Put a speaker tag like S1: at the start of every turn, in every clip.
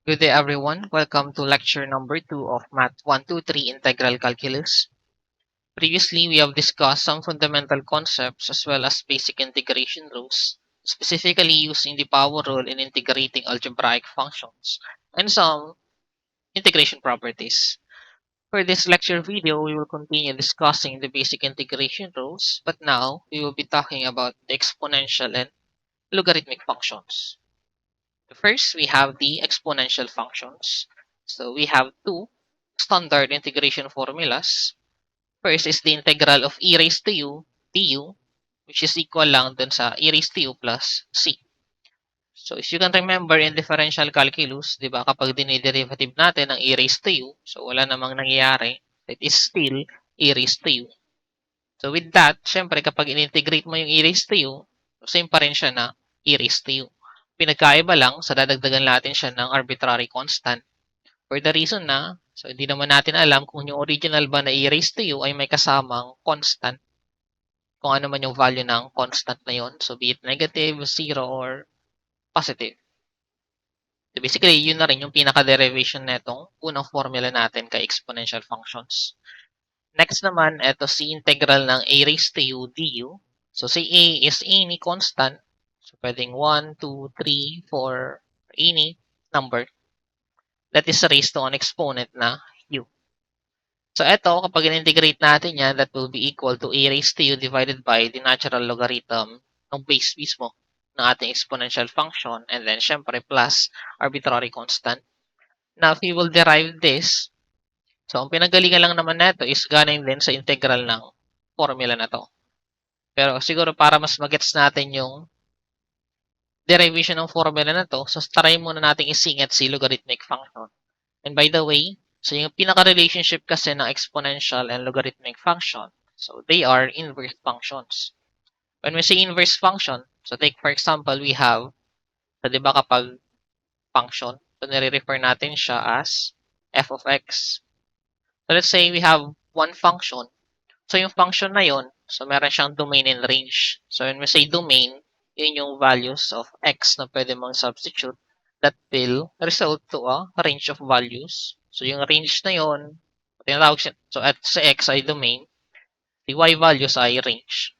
S1: Good day everyone. Welcome to lecture number 2 of Math 123 Integral Calculus. Previously, we have discussed some fundamental concepts as well as basic integration rules, specifically using the power rule in integrating algebraic functions, and some integration properties. For this lecture video, we will continue discussing the basic integration rules, but now we will be talking about the exponential and logarithmic functions. First, we have the exponential functions. So we have two standard integration formulas. First is the integral of e raised to u du, which is equal lang dun sa e raised to u plus c. So as you can remember in differential calculus, di ba, kapag diniderivative natin ang e raised to u, so wala namang nangyayari, it is still e raised to u. So with that, syempre kapag in-integrate mo yung e raised to u, same pa rin siya na e raised to u. Pinagkaiba lang sa dadagdagan natin siya ng arbitrary constant. For the reason na, so hindi naman natin alam kung yung original ba na e raised to u ay may kasamang constant. Kung ano man yung value ng constant na yon. So be it negative, 0, or positive. So basically, yun na rin yung pinaka-derivation netong unang formula natin kay exponential functions. Next naman, ito si integral ng a raised to u du. So si a is any constant. So pwedeng 1, 2, 3, 4, any number that is raised to an exponent na u. So ito, kapag in-integrate natin yan, that will be equal to a raised to u divided by the natural logarithm ng base mismo ng ating exponential function, and then syempre plus arbitrary constant. Now, if we will derive this, so ang pinagalingan lang naman nato is galing din sa integral ng formula na to. Pero siguro para mas magets natin yung derivation ng formula na to, so try muna natin isingit si logarithmic function. And by the way, so yung pinaka-relationship kasi ng exponential and logarithmic function, so they are inverse functions. When we say inverse function, so take for example, we have, so di ba kapag function, so nire-refer natin siya as f of x. So let's say we have one function. So yung function na yon, so meron siyang domain and range. So when we say domain, yun yung values of x na pwede mong substitute that will result to a range of values. So yung range na yon, tinatawag siya, so at sa x ay domain, the y values ay range.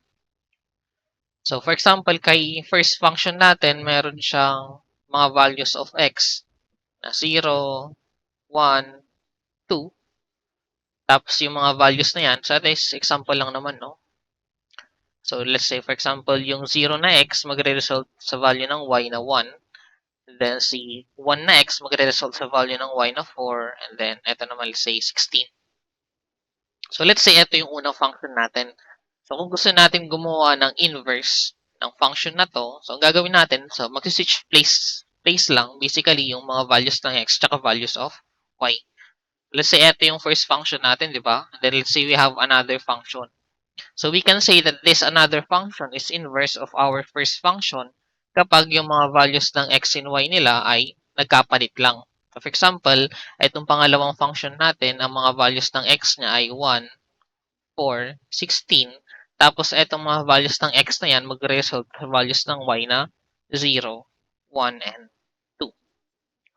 S1: So for example, kay first function natin, meron siyang mga values of x na 0, 1, 2. Tapos yung mga values na yan, so that is example lang naman, no? So let's say for example, yung 0 na x magre-result sa value ng y na 1. And then si 1 na x magre-result sa value ng y na 4. And then ito naman let's say 16. So let's say ito yung unang function natin. So kung gusto natin gumawa ng inverse ng function na to, so ang gagawin natin, so mag-switch place lang basically yung mga values ng x tsaka values of y. Let's say ito yung first function natin, di ba? And then let's say we have another function. So we can say that this another function is inverse of our first function kapag yung mga values ng x and y nila ay nagkapalit lang. So for example, itong pangalawang function natin, ang mga values ng x niya ay 1, 4, 16. Tapos itong mga values ng x na yan mag-result sa values ng y na 0, 1, and 2.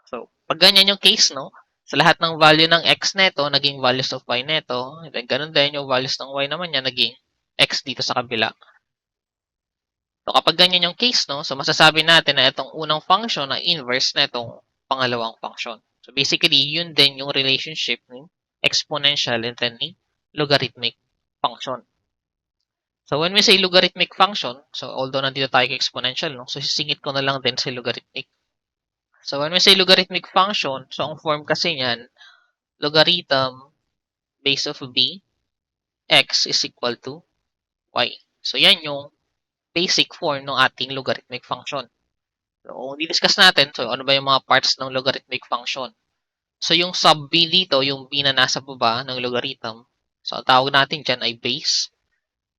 S1: So pag ganyan yung case, no? Sa lahat ng value ng x neto, naging values of y neto. And then, ganun din yung values ng y naman niya, naging x dito sa kabila. So, kapag ganyan yung case, no, so masasabi natin na itong unang function ay inverse na itong pangalawang function. So, basically, yun din yung relationship ng exponential and then ng logarithmic function. So, when we say logarithmic function, so although nandito tayo kay exponential, no, so sisingit ko na lang din sa logarithmic. So, when we say logarithmic function, so ang form kasi niyan, logarithm base of b, x is equal to y. So, yan yung basic form ng ating logarithmic function. So, kung di-discuss natin, so ano ba yung mga parts ng logarithmic function? So, yung sub b dito, yung b na nasa baba ng logarithm, so ang tawag natin dyan ay base.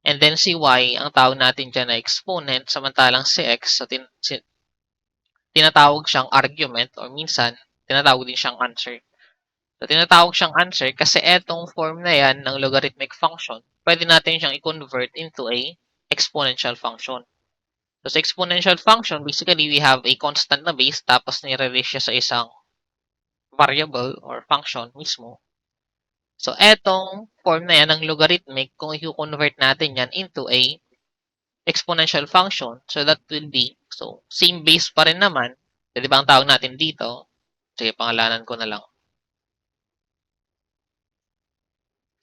S1: And then si y, ang tawag natin dyan ay exponent, samantalang si x, so tinatawag siyang argument or minsan, tinatawag din siyang answer. So, tinatawag siyang answer kasi etong form na yan ng logarithmic function, pwede natin siyang i-convert into a exponential function. So, sa exponential function, basically, we have a constant na base tapos nire-raise siya sa isang variable or function mismo. So, etong form na yan ng logarithmic, kung i-convert natin yan into a exponential function, so that will be, so, same base pa rin naman. So, di ba ang tawag natin dito? Sige, pangalanan ko na lang.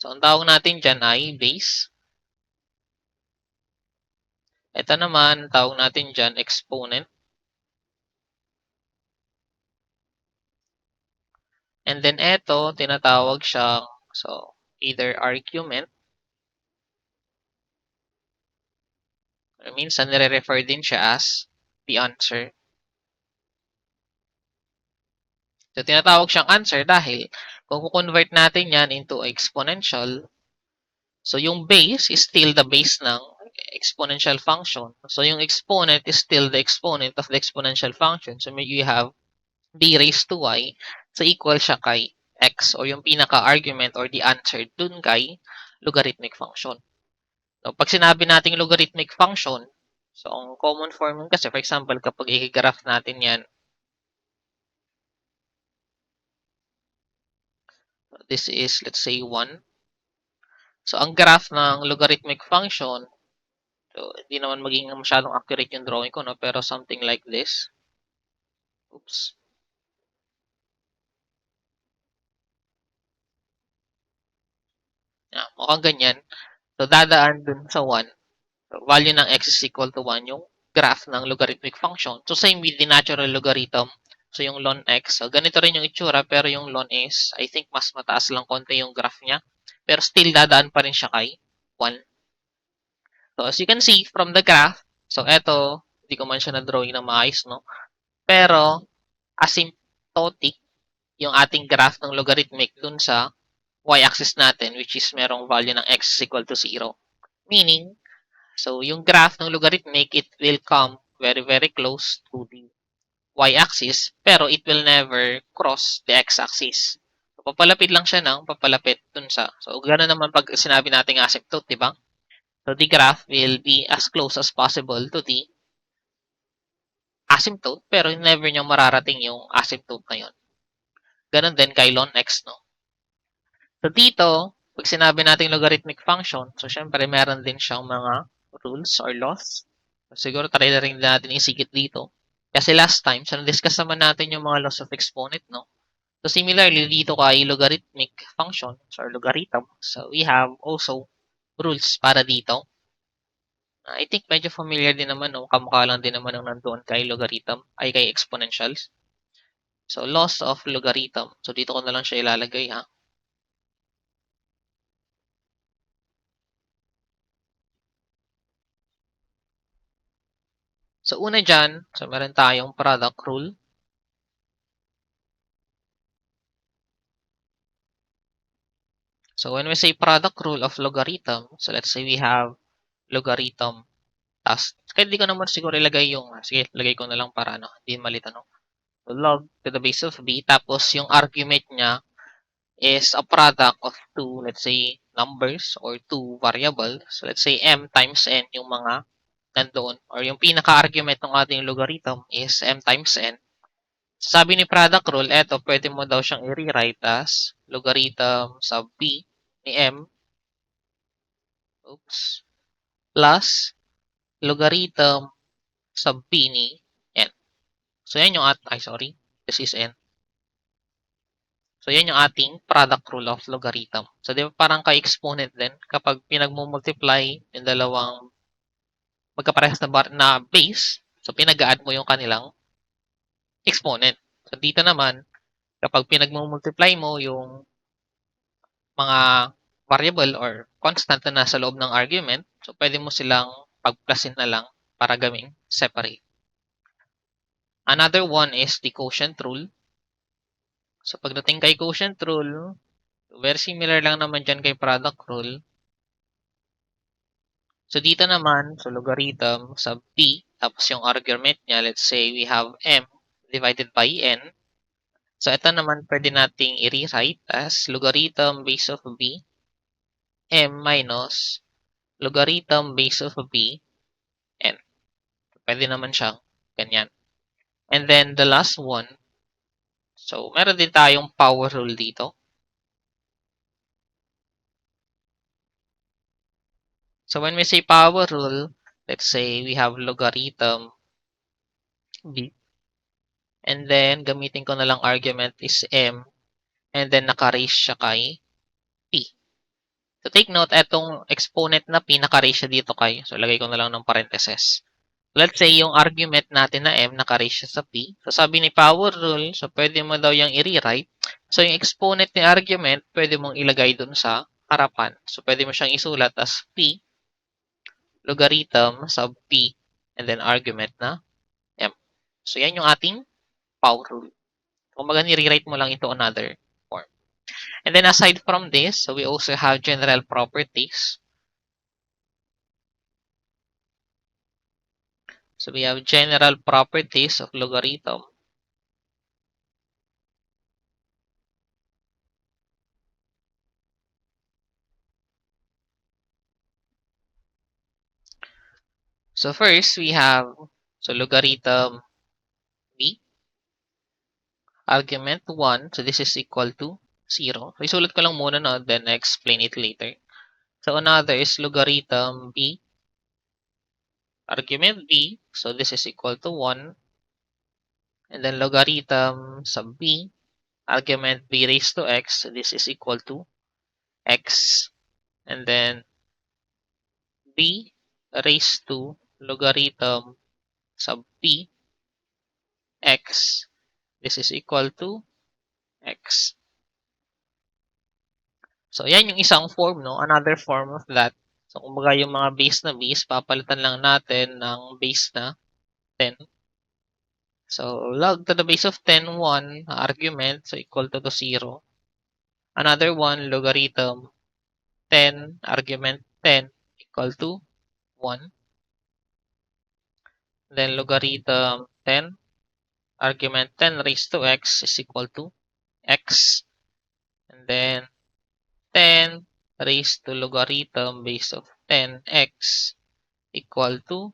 S1: So, ang tawag natin dyan ay base. Ito naman, tawag natin dyan exponent. And then ito, tinatawag siyang, so, either argument, or minsan nire-refer din siya as the answer. So, tinatawag siyang answer dahil kung convert natin yan into exponential, so yung base is still the base ng exponential function. So, yung exponent is still the exponent of the exponential function. So, you have d raised to y, so equal siya kay x or yung pinaka-argument or the answer dun kay logarithmic function. So, pag sinabi nating logarithmic function, so ang common form kasi, for example, kapag i-graph natin yan, this is, let's say, 1. So, ang graph ng logarithmic function, so, hindi naman maging masyadong accurate yung drawing ko, no? Pero something like this. Oops. Mukhang ganyan. So, dadaan dun sa 1. So, value ng x is equal to 1 yung graph ng logarithmic function. So, same with the natural logarithm. So, yung ln x. So, ganito rin yung itsura, pero yung ln is, I think, mas mataas lang konti yung graph niya. Pero still, dadaan pa rin siya kay 1. So, as you can see from the graph, so, eto, hindi ko man siya na-drawing na maayos, no? Pero, asymptotic yung ating graph ng logarithmic dun sa y-axis natin, which is merong value ng x is equal to 0. Meaning, so yung graph ng logarithmic, it will come very, very close to the y-axis, pero it will never cross the x-axis. So, papalapit lang siya ng papalapit dun sa, so gano'n naman pag sinabi nating asymptote, di ba? So, the graph will be as close as possible to the asymptote, pero never nyo mararating yung asymptote na yun. Ganon din kay ln x, no? So, dito, pag sinabi nating logarithmic function, so, syempre, meron din siyang mga rules or laws. So, siguro, try na rin natin isikit dito. Kasi last time, so, na-discuss naman natin yung mga laws of exponent, no? So, similarly, dito kay logarithmic functions or logarithm, so, we have also rules para dito. I think medyo familiar din naman, no? Kamukha lang din naman ng nandoon kay logarithm, ay kay exponentials. So, laws of logarithm. So, dito ko na lang siya ilalagay, ha? So, una dyan, so meron tayong product rule. So, when we say product rule of logarithm, so let's say we have logarithm. Tapos, kaya di ko naman siguro ilagay yung, sige, lagay ko na lang para ano, hindi malito, no? So, log to the base of b, tapos yung argument niya is a product of two, let's say, numbers or two variables. So, let's say m times n yung mga nandoon, or yung pinaka-argument ng ating logarithm is m times n. Sabi ni product rule, eto, pwede mo daw siyang i-rewrite as logarithm sub b ni m, oops, plus logarithm sub b ni n. So, yan yung sorry, this is n. So, yan yung ating product rule of logarithm. So, di ba parang kay exponent din, kapag pinagmumultiply yung dalawang magkaparehas na base, so pinag-add mo yung kanilang exponent. So, dito naman, kapag pinagmumultiply mo yung mga variable or constant na nasa loob ng argument, so pwede mo silang pagplasin na lang para gawing separate. Another one is the quotient rule. So, pagdating kay quotient rule, very similar lang naman dyan kay product rule. So, dito naman, so logarithm sub b, tapos yung argument niya, let's say we have m divided by n. So, ito naman pwede nating i-rewrite as logarithm base of b, m minus logarithm base of b, n. Pwede naman siyang ganyan. And then, the last one, So, meron din tayong power rule dito. So, when we say power rule, let's say we have logarithm b, and then gamitin ko na lang argument is m, and then naka-raise siya kay p. So, take note, etong exponent na p, naka-raise siya dito kay. So, lagay ko na lang ng parentheses. Let's say, yung argument natin na m, naka-raise siya sa p. So, sabi ni power rule, so pwede mo daw yung i-rewrite. So, yung exponent ni argument, pwede mong ilagay dun sa harapan. So, pwede mo siyang isulat as p logarithm sub p and then argument na m. So, yan yung ating power rule. Kumbaga, ni-rewrite mo lang into another form. And then, aside from this, so we also have general properties. So, we have general properties of logarithm. So, first, we have logarithm b, argument 1. So, this is equal to 0. So, isulat ko lang muna, no? Then, explain it later. So, another is logarithm b, argument b. So, this is equal to 1. And then, logarithm sub b, argument b raised to x. So, this is equal to x. And then, b raised to logarithm sub p, x. This is equal to x. So, yan yung isang form, no? Another form of that. So, kumbaga yung mga base na base, papalitan lang natin ng base na 10. So, log to the base of 10, 1, argument, so equal to 0. Another one, logarithm 10, argument 10, equal to 1. Then, logarithm 10, argument 10 raised to x is equal to x. And then, 10 raised to logarithm base of 10x equal to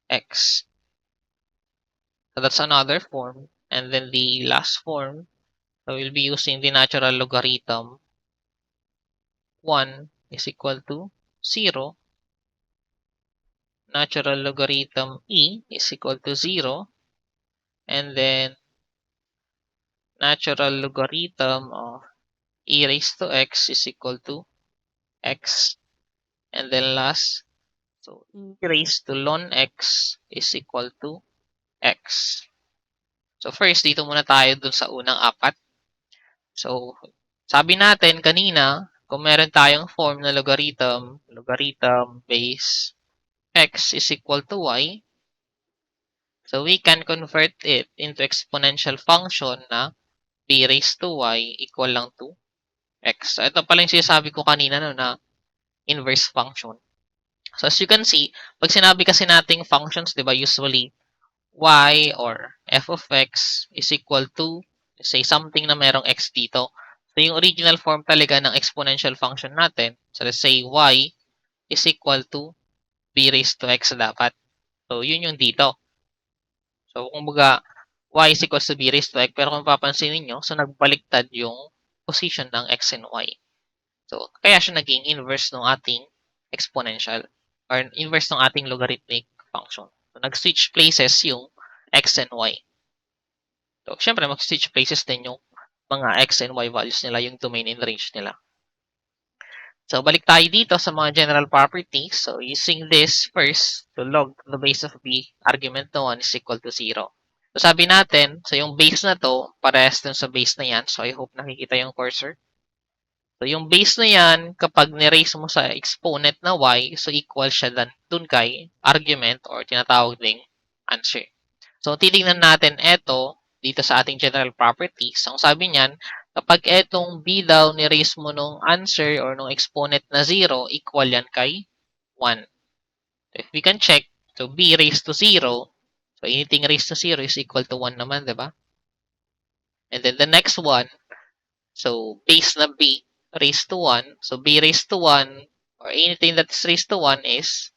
S1: x. So that's another form. And then the last form, so we'll be using the natural logarithm. 1 is equal to 0. Natural logarithm e is equal to 0. And then natural logarithm of e raised to x is equal to x. And then last, so e raised to ln x is equal to x. So first, dito muna tayo dun sa unang apat. So, sabi natin kanina, kung meron tayong form na logarithm base x is equal to y, so we can convert it into exponential function na b raised to y equal lang to x. So, ito pala yung sinasabi ko kanina, no, na inverse function. So, as you can see, pag sinabi kasi nating functions, di ba, usually y or f of x is equal to, say, something na merong x dito. So, yung original form talaga ng exponential function natin, so let's say y is equal to b raised to x dapat. So, yun yung dito. So, kumbaga, y is equal to b raised to x, pero kung papansin niyo, so nagbaliktad yung position ng x and y. So, kaya siya naging inverse ng ating exponential or inverse ng ating logarithmic function. So, nag-switch places yung x and y. So, syempre, mag-switch places din yung mga x and y values nila, yung domain and range nila. So, balik tayo dito sa mga general properties. So, using this first, to log the base of b, argument na 1 is equal to 0. So, sabi natin, so yung base na to, parehas dun sa base na yan. So, I hope nakikita yung cursor. So, yung base na yan, kapag ni-raise mo sa exponent na y, so equal siya dun kay argument or tinatawag ding answer. So, titignan natin ito dito sa ating general properties. Ang sabi niyan, kapag etong b daw ni-raise mo nung answer or nung exponent na 0, equal yan kay 1. So, if we can check, so b raised to 0, so anything raised to 0 is equal to 1 naman, diba? And then the next one, so base na b raised to 1, so b raised to 1, or anything that's raised to 1 is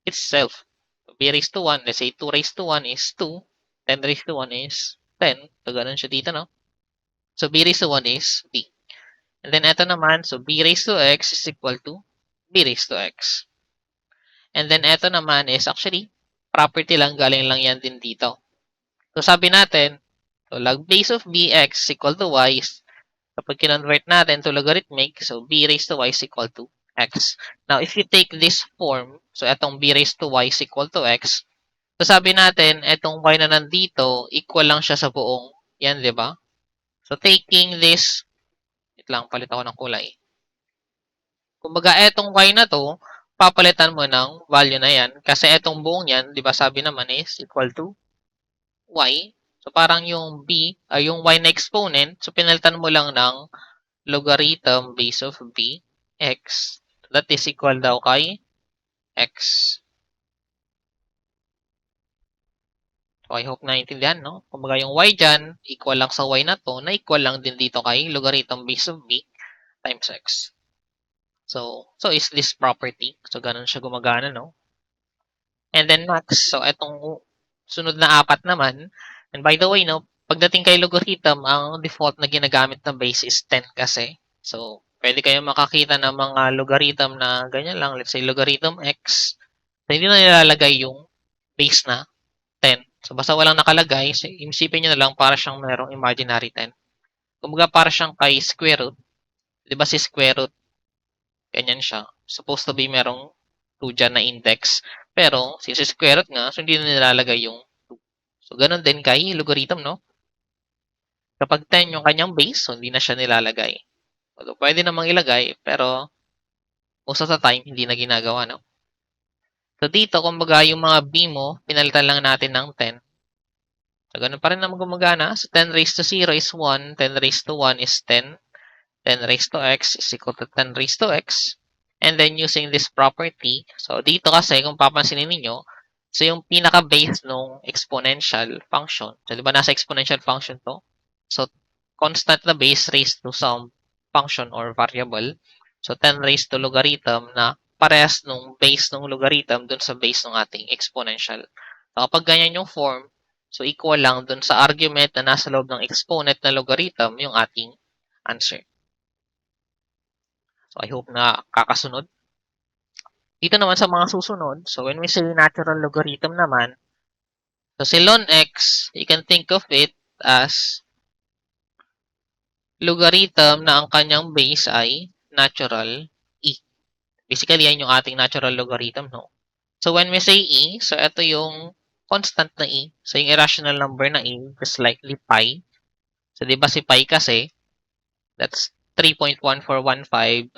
S1: itself. So, b raised to 1, let's say 2 raised to 1 is 2, 10 raised to 1 is 10. So, ganun siya dito, no? So, b raised to 1 is b. And then, ito naman, so b raised to x is equal to b raised to x. And then, ito naman is actually, property lang, galing lang yan din dito. So, sabi natin, so log base of bx is equal to y is, kapag kinonvert natin to logarithmic, so b raised to y is equal to x. Now, if you take this form, so itong b raised to y is equal to x, so sabi natin, itong y na nandito, equal lang siya sa buong yan, di ba? So, taking this, wait lang, palit ako ng kulay. Kumbaga, etong y na to, papalitan mo ng value na yan. Kasi etong buong yan, di ba sabi naman is equal to y. So, parang yung b, ay yung y na exponent, so pinalitan mo lang ng logarithm base of b, x. That is equal daw kay x. So, I hope naintindihan, no? Kumbaga yung y dyan, equal lang sa y na to, na equal lang din dito kay logarithm base of b times x. So is this property? So, ganun siya gumagana, no? And then next, so itong sunod na apat naman, and by the way, no, pagdating kay logarithm, ang default na ginagamit na base is 10 kasi. So, pwede kayong makakita ng mga logarithm na ganyan lang. Let's say logarithm x. So, hindi na nilalagay yung base na 10. So, basta walang nakalagay, so, isipin nyo na lang para siyang merong imaginary 10. Kumbaga para siyang kay square root. Di ba si square root, ganyan siya. Supposed to be merong 2 dyan na index. Pero, since square root nga, so hindi na nilalagay yung 2. So, ganun din kay logarithm, no? Kapag 10 yung kanyang base, so hindi na siya nilalagay. So, pwede namang ilagay, pero most of the time, hindi na ginagawa, no? So, dito, kumbaga, yung mga b mo, pinalitan lang natin ng 10. So, ganun pa rin naman gumagana. So, 10 raised to 0 is 1. 10 raised to 1 is 10. 10 raised to x is equal to 10 raised to x. And then using this property, so dito kasi kung papansinin niyo, so yung pinaka-base nung exponential function, so di ba nasa exponential function to? So constant na base raised to some function or variable. So 10 raised to logarithm na parehas nung base nung logarithm dun sa base ng ating exponential. So kapag ganyan yung form, so equal lang dun sa argument na nasa loob ng exponent na logarithm yung ating answer. So, I hope na kakasunod. Dito naman sa mga susunod, so when we say natural logarithm naman, so si ln x, you can think of it as logarithm na ang kanyang base ay natural e. Basically, yan yung ating natural logarithm, no? So, when we say e, so ito yung constant na e. So, yung irrational number na e is likely pi. So, di ba si pi kasi, that's 3.1415926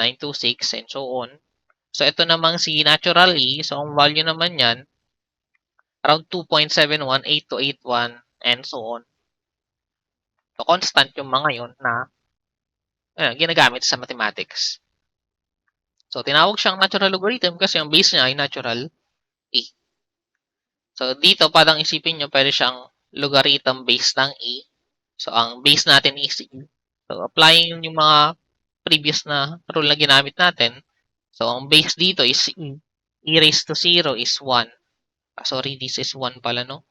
S1: and so on. So, ito namang si natural E. So, ang value naman yan, around 2.718281 and so on. So, constant yung mga yon na ginagamit sa mathematics. So, tinawag siyang natural logarithm kasi ang base niya ay natural E. So, dito parang isipin nyo, pwede siyang logarithm base ng E. So, ang base natin is E. So, applying yung mga previous na rule na ginamit natin. So, ang base dito is E. E raised to 0 is 1. Sorry, this is 1 pala, no?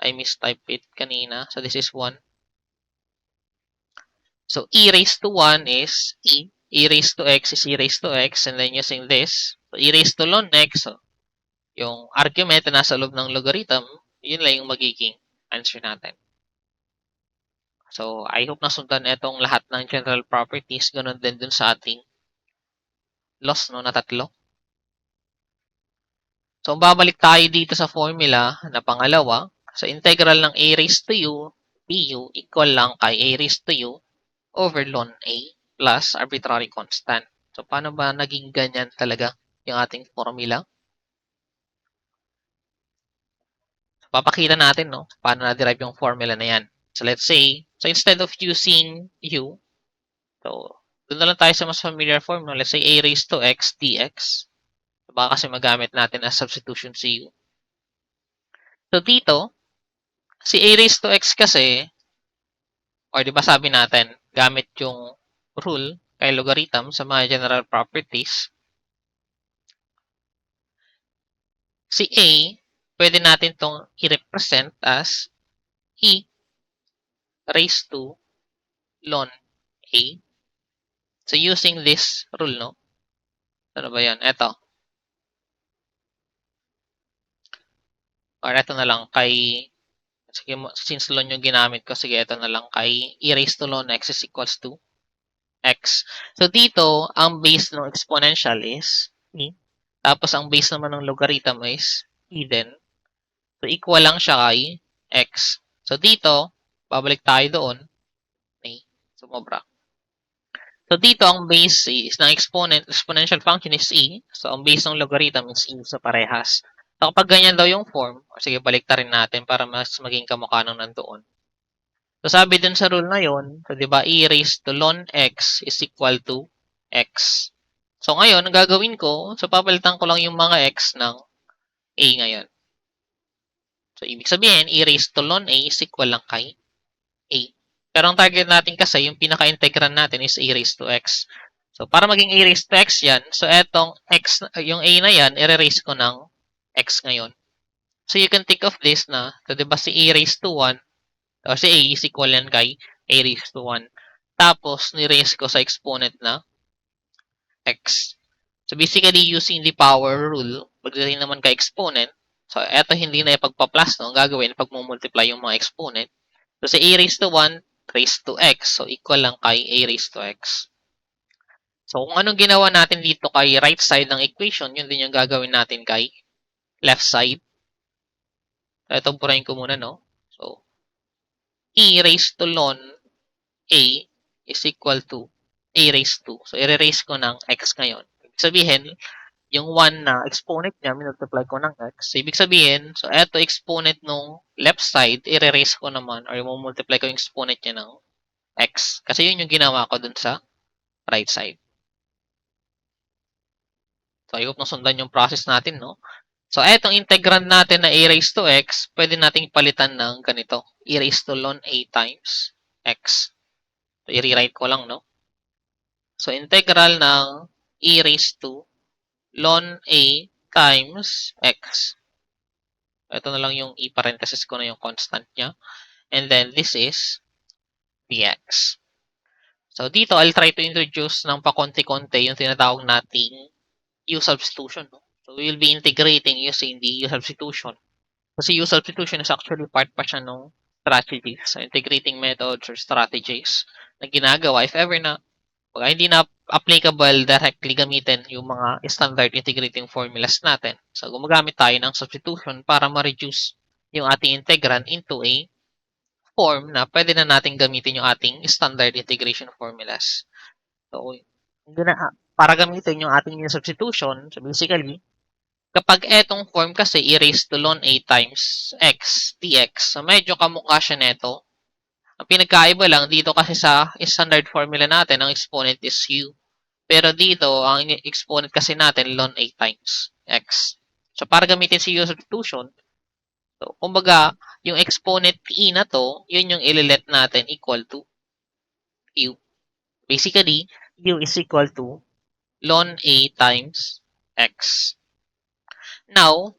S1: I mistyped it kanina. So, this is 1. So, e raised to 1 is e. E raised to x is e raised to x. And then using this, so e raised to ln x, so, yung argument na nasa loob ng logarithm, yun lang yung magiging answer natin. So, I hope nasundan itong lahat ng general properties. Ganun din dun sa ating laws, no, na tatlo. So, babalik tayo dito sa formula na pangalawa. So, integral ng a raised to u, du, equal lang kay a raised to u over ln a plus arbitrary constant. So, paano ba naging ganyan talaga yung ating formula? So, papakita natin, no, paano na-derive yung formula na yan. So, let's say, so instead of using u, so, doon na lang tayo sa mas familiar form, no? Let's say a raised to x dx. So, baka kasi magamit natin as substitution si u. So, dito, si a raised to x kasi, or di ba sabi natin, gamit yung rule kay logarithm sa mga general properties, si a, pwede natin itong i-represent as e raised to ln A. So, using this rule, no? Ano ba yan? Ito. Or ito na lang kay, sige, since ln yung ginamit ko, sige, ito na lang kay e raised to ln x is equals to x. So, dito, ang base ng exponential is e. Tapos, ang base naman ng logarithm is e din. So, equal lang siya kay x. So, dito, babalik tayo doon. May sumobra. So, dito, ang base is ng exponential function is e. So, ang base ng logarithm is e sa parehas. So, kapag ganyan daw yung form, sige, balik ta rin natin para mas maging kamukha nung nandoon. So, sabi dun sa rule na yun, so, di ba, e raised to ln x is equal to x. So, ngayon, ang gagawin ko, so, papalitan ko lang yung mga x ng a ngayon. So, ibig sabihin, e raised to ln a is equal lang kay a. Pero ang target natin kasi, yung pinaka-integral natin is a raised to x. So, para maging a raised to x yan, so etong x, yung a na yan, i-raise ko ng x ngayon. So, you can think of this na, so, diba si a raised to 1, o si a is equal yan kay a raised to 1. Tapos, ni-raise ko sa exponent na x. So, basically, using the power rule, pagdating naman kay exponent, so, eto hindi na ipagpa-plus, no? Ang gagawin, pag-multiply yung mga exponent. So, si a raised to 1 raised to x. So, equal lang kay a raised to x. So, kung anong ginawa natin dito kay right side ng equation, yun din yung gagawin natin kay left side. So, ito, burahin ko muna, no? So, e raised to ln a is equal to a raised to. So, i-raise ko ng x ngayon. Ibig sabihin, yung 1 na exponent niya, minultiply ko ng x. So, ibig sabihin, so, eto exponent nung left side, i-raise ko naman, or i-multiply ko yung exponent niya ng x. Kasi yun yung ginawa ko dun sa right side. So, I hope nasundan yung process natin, no? So, etong integrand natin na a raised to x, pwede nating palitan ng ganito. E raised to ln a times x. So, i-rewrite ko lang, no? So, integral ng e raised to ln a times x. Ito na lang yung i-parenthesis ko na yung constant niya. And then, this is dx. So, dito, I'll try to introduce ng pakonti-konti yung tinatawag nating u substitution. No? So, we will be integrating using the u substitution. Kasi u substitution is actually part pa siya ng strategies. So, integrating methods or strategies na ginagawa if ever na hindi na applicable directly gamitin yung mga standard integrating formulas natin. So, gumagamit tayo ng substitution para ma-reduce yung ating integrand into a form na pwede na natin gamitin yung ating standard integration formulas. So, para gamitin yung ating substitution, so basically, kapag etong form kasi e raised to ln a times x dx, so medyo kamukha siya neto. Ang pinagkaiba lang dito kasi sa standard formula natin, ang exponent is u. Pero dito, ang exponent kasi natin, ln a times x. So, para gamitin si u substitution, so, kumbaga, yung exponent e na to, yun yung ililet natin equal to u. Basically, u is equal to ln a times x. Now,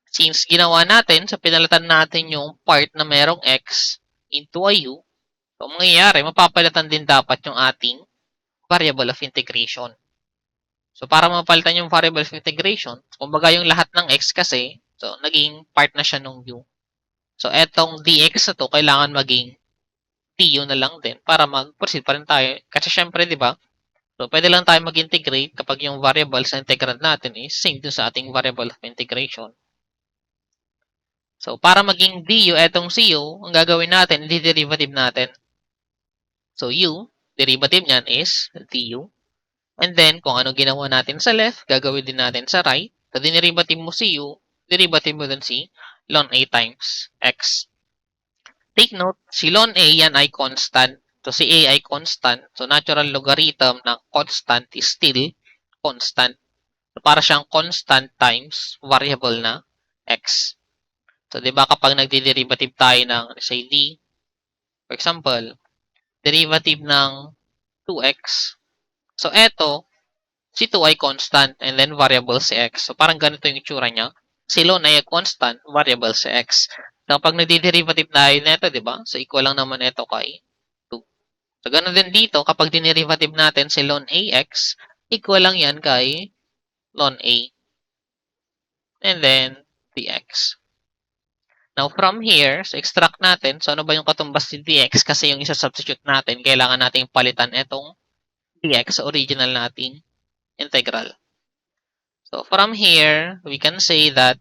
S1: since ginawa natin, sa pinalitan natin yung part na merong x into a u, so, mangyayari, mapapalitan din dapat yung ating variable of integration. So, para mapalitan yung variable of integration, kumbaga yung lahat ng x kasi, so, naging part na siya ng u. So, etong dx na to, kailangan maging du na lang din para mag-proceed pa rin tayo. Kasi, syempre, di ba? So, pwede lang tayo mag-integrate kapag yung variable sa integrand natin is same dun sa ating variable of integration. So, para maging du, etong cu, ang gagawin natin, di-derivative natin. So, u, derivative niyan is du. And then, kung ano ginawa natin sa left, gagawin din natin sa right. So, dinerivative mo si u, derivative mo din si ln a times x. Take note, si ln a yan ay constant. So, si a ay constant. So, natural logarithm ng constant is still constant. So, para siyang constant times variable na x. So, di ba kapag nagdi-derivative tayo ng, say, d, for example, derivative ng 2x. So, eto, si 2 ay constant and then variable si x. So, parang ganito yung itsura niya. Si ln ay constant, variable si x. Kapag nagdi-derivative tayo nito, di ba? So, equal lang naman ito kay 2. So, ganun din dito, kapag dinerivative natin si ln AX, equal lang yan kay ln A. And then, dx. Now, from here, so extract natin, so ano ba yung katumbas ni dx? Kasi yung isa-substitute natin, kailangan natin palitan itong dx sa original nating integral. So, from here, we can say that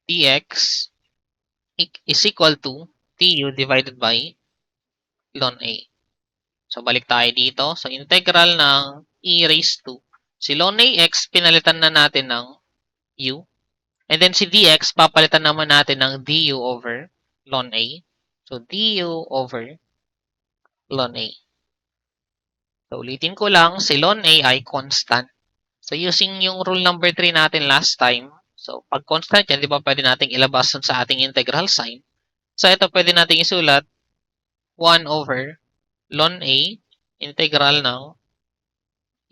S1: dx is equal to du divided by ln A. So, balik tayo dito. So, integral ng e raised to. Si ln AX, pinalitan na natin ng u. And then si dx, papalitan naman natin ng du over ln A. So, du over ln A. So, ulitin ko lang, si ln A ay constant. So, using yung rule number 3 natin last time, so, pag constant yan, di ba pwede nating ilabas sa ating integral sign? So, ito pwede nating isulat 1 over ln A integral ng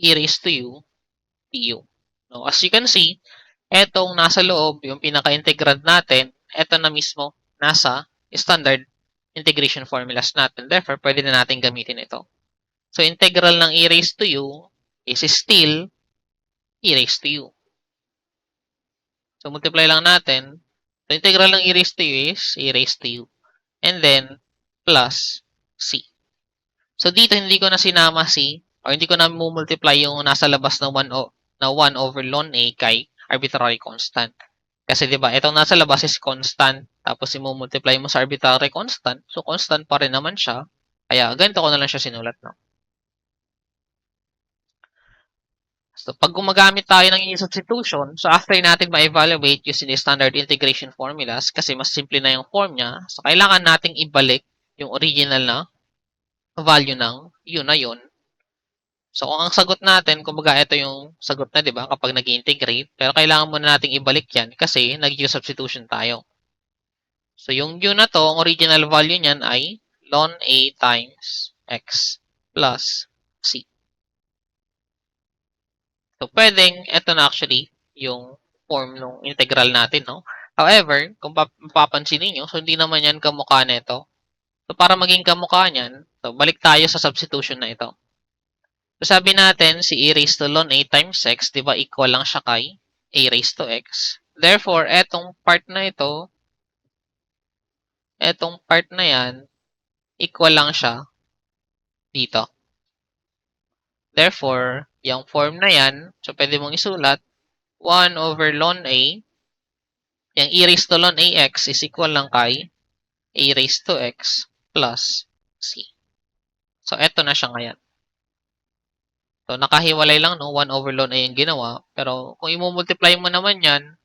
S1: e raised to u du. No, as you can see, etong nasa loob, yung pinaka-integrand natin, eto na mismo nasa standard integration formulas natin. Therefore, pwede na natin gamitin ito. So, integral ng e raised to u is still e raised to u. So, multiply lang natin. So, integral ng e raised to u is e raised to u. And then, plus c. So, dito hindi ko na sinama c or hindi ko na multiply yung nasa labas na 1 over ln A kay arbitrary constant. Kasi 'di ba, itong nasa labas is constant, tapos i-multiply mo sa arbitrary constant, so constant pa rin naman siya. Kaya ganito ko na lang siya sinulat, no. So pag gumagamit tayo ng substitution, so after natin ma-evaluate using the standard integration formulas kasi mas simple na yung form niya, so kailangan nating ibalik yung original na value ng yun na yun. So, kung ang sagot natin, kumbaga ito yung sagot na, di ba, kapag nag-integrate. Pero kailangan muna nating ibalik yan kasi nag-u substitution tayo. So, yung u na to, ang original value niyan ay ln A times x plus c. So, pwedeng ito na actually yung form ng integral natin, no? However, kung mapapansin niyo, so hindi naman yan kamukha nito. So, para maging kamukha niyan, so balik tayo sa substitution na ito. So, sabi natin, si e raised to ln A times x, di ba, equal lang siya kay a raised to x. Therefore, etong part na ito, etong part na yan, equal lang siya dito. Therefore, yung form na yan, so pwede mong isulat, 1 over ln A, yung e raised to ln AX is equal lang kay a raised to x plus c. So, eto na siya ngayon. So, nakahiwalay lang, no? 1 over ln A yung ginawa. Pero, kung i-multiply mo naman yan,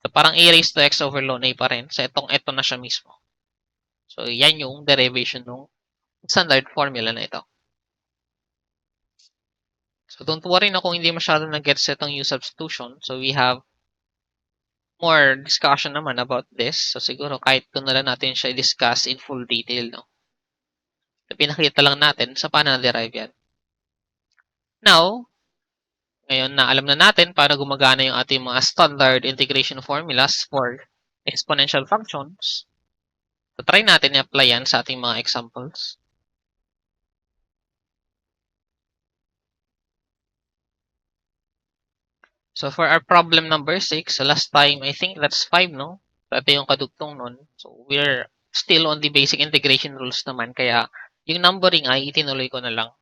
S1: so, parang a raised to x over ln A pa rin. So, eto na siya mismo. So, yan yung derivation ng standard formula na ito. So, don't worry na kung hindi masyado nag-gets itong u substitution. So, we have more discussion naman about this. So, siguro kahit doon na lang natin siya i-discuss in full detail, no? So, pinakita lang natin sa paano na-derive yan. Now, ngayon na alam na natin paano gumagana yung ating mga standard integration formulas for exponential functions. So, try natin i-apply yan sa ating mga examples. So, for our problem number 6, so last time, I think that's 5, no? So, ito yung kadugtong nun. So, we're still on the basic integration rules naman. Kaya, yung numbering ay itinuloy ko na lang.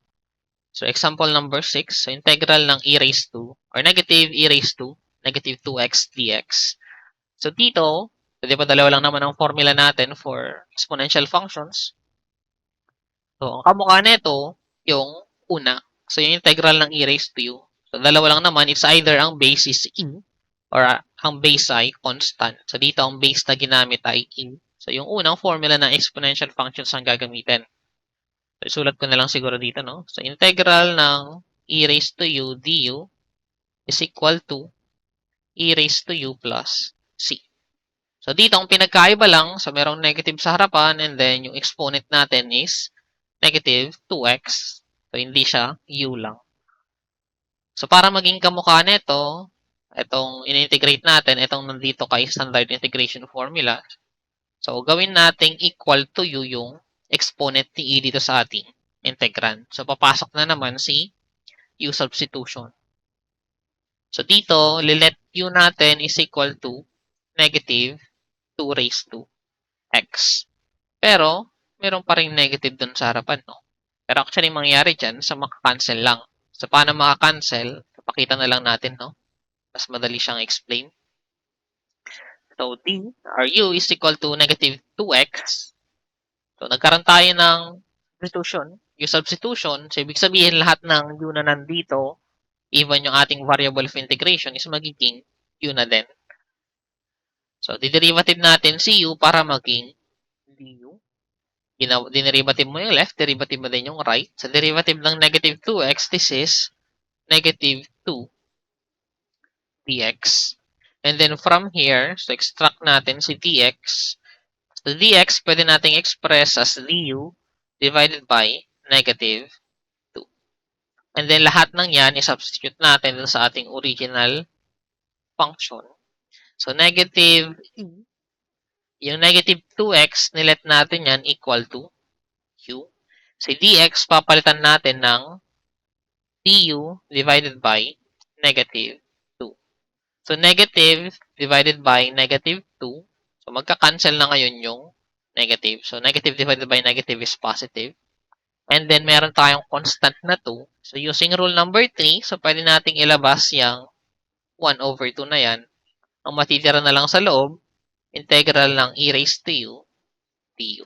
S1: So, example number 6, so integral ng e raised to, or negative e raised to, negative 2x dx. So, dito, so, di ba dalawa lang naman ang formula natin for exponential functions. So, ang kamukha nito, yung una. So, yung integral ng e raised to u. So, dalawa lang naman, it's either ang base is e, or ang base ay constant. So, dito ang base na ginamit ay e. So, yung unang formula ng exponential functions ang gagamitin. So, isulat ko na lang siguro dito, no? So, integral ng e raised to u du is equal to e raised to u plus c. So, dito ang pinagkaiba lang, so merong negative sa harapan and then yung exponent natin is negative 2x. So, hindi siya u lang. So, para maging kamukha nito, itong in-integrate natin, itong nandito kay standard integration formula. So, gawin nating equal to u yung exponent ni e dito sa ating integrand. So, papasok na naman si u substitution. So, dito, lilet u natin is equal to negative 2 raised to x. Pero, meron pa rin negative dun sa harapan, no? Pero actually, mangyayari dyan sa makakancel lang. So, paano makakancel? Pakita na lang natin, no? Mas madali siyang explain. So, d, or u is equal to negative 2x. So, nagkaroon tayo ng substitution. U substitution, so ibig sabihin lahat ng u na nandito, even yung ating variable of integration is magiging u na din. So, diderivative natin si u para maging du. Dinerivative mo yung left, derivative mo din yung right. Sa derivative ng negative 2x, this is negative 2 dx. And then from here, so extract natin si dx. So dx, pwede nating express as du divided by negative 2. And then lahat ng yan, i-substitute natin sa ating original function. So negative e, yung negative 2x, nilet natin yan equal to u. Si dx, papalitan natin ng du divided by negative 2. So, negative divided by negative 2. So, magka-cancel na ngayon yung negative. So, negative divided by negative is positive. And then, meron tayong constant na 2. So, using rule number 3, so pwede nating ilabas yung 1 over 2 na yan. Ang matitira na lang sa loob, integral ng e raised to u du.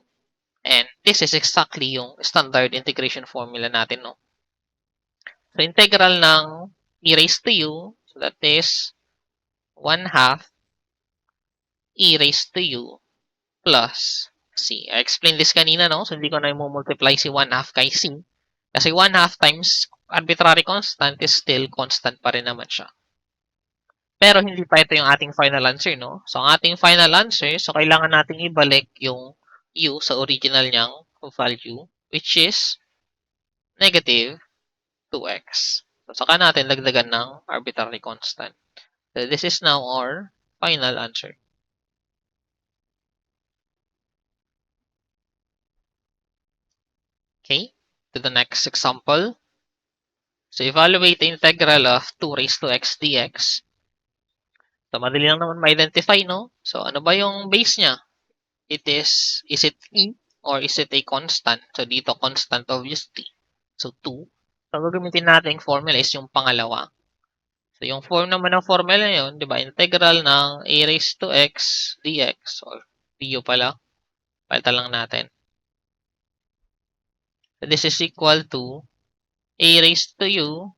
S1: And this is exactly yung standard integration formula natin, no? So, integral ng e raised to u, so that is 1/2 e raised to u plus c. I explained this kanina, no? So, hindi ko na i-multiply si 1/2 kay c. Kasi 1/2 times arbitrary constant is still constant pa rin naman siya. Pero hindi pa ito yung ating final answer, no? So, ang ating final answer, so kailangan nating ibalik yung u sa original niyang value, which is negative 2x. So, saka natin dagdagan ng arbitrary constant. So, this is now our final answer. Okay, to the next example. So, evaluate the integral of 2 raised to x dx. So, madali lang naman ma-identify, no? So, ano ba yung base niya? Is it e or is it a constant? So, dito constant obviously. So, 2. So, gagamitin natin yung formula is yung pangalawa. So, yung form naman ng formula yun, di ba? Integral ng a raised to x dx or du pala. Palitan lang natin. So, this is equal to a raised to u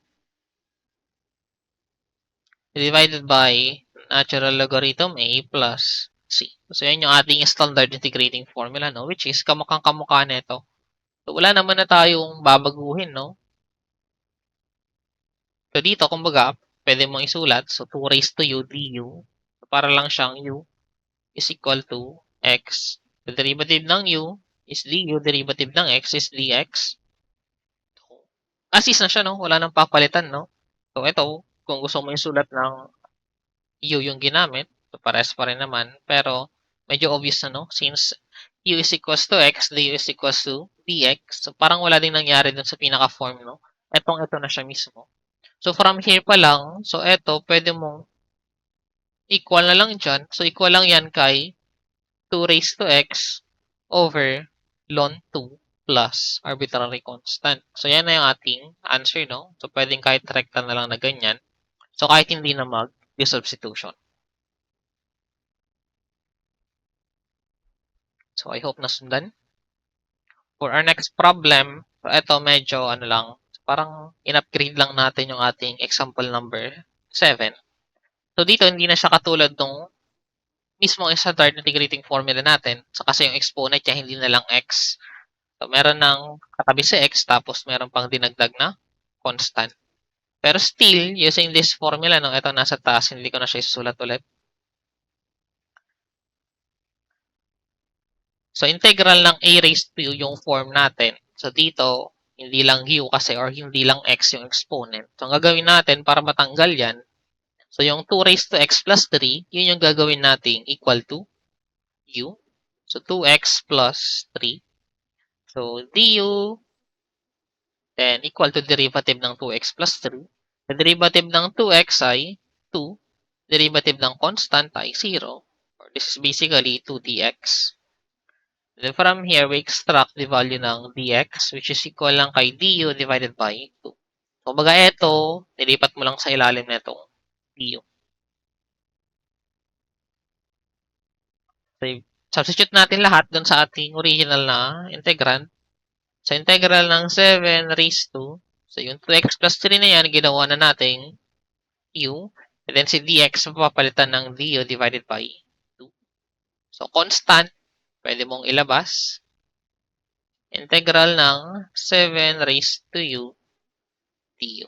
S1: divided by natural logarithm a plus c. So, yan yung ating standard integrating formula, no? Which is kamukhang-kamukha nito. So, wala naman na tayong babaguhin, no? So, dito, kumbaga, pwede mong isulat. So, 2 raised to u du. So, para lang siyang u is equal to x. The derivative ng u is du. Derivative ng x is dx. As is na siya, no? Wala nang papalitan, no? So, ito, kung gusto mo isulat ng u yung ginamit, so pares pa rin naman. Pero, medyo obvious na, no? Since u is equals to x, du is equals to dx. So, parang wala din nangyari dun sa pinaka-form, no? Ito na siya mismo. So, from here pa lang, so ito, pwede mong equal na lang dyan. So, equal lang yan kay 2 raised to x over ln 2 plus arbitrary constant. So, yan na yung ating answer, no? So, pwedeng kahit rekta na lang na ganyan. So, kahit hindi na mag-substitution. So, I hope nasundan. For our next problem, so ito medyo ano lang, parang in-upgrade lang natin yung ating example number 7. So, dito hindi na siya katulad nung mismo yung standard integrating formula natin. So, kasi yung exponent niya hindi na lang x. So, meron ng katabi si x, tapos meron pang dinagdag na constant. Pero still, using this formula, no, ito nasa taas, hindi ko na siya isusulat ulit. So, integral ng a raised to u yung form natin. So, dito, hindi lang u kasi or hindi lang x yung exponent. So, ang gagawin natin para matanggal yan, so yung 2 raised to x plus 3, yun yung gagawin nating equal to u. So, 2x plus 3. So, du then equal to derivative ng 2x plus 3. The derivative ng 2x ay 2. Derivative ng constant ay 0. Or this is basically 2dx. Then from here, we extract the value ng dx, which is equal lang kay du divided by 2. So, baga ito, nilipat mo lang sa ilalim na itong du. So, substitute natin lahat dun sa ating original na integrand. So, integral ng 7 raised to, so yung 2x plus 3 na yan, ginawa na natin u. And then si dx, papapalitan ng du divided by 2. So, constant, pwede mong ilabas. Integral ng 7 raised to u du.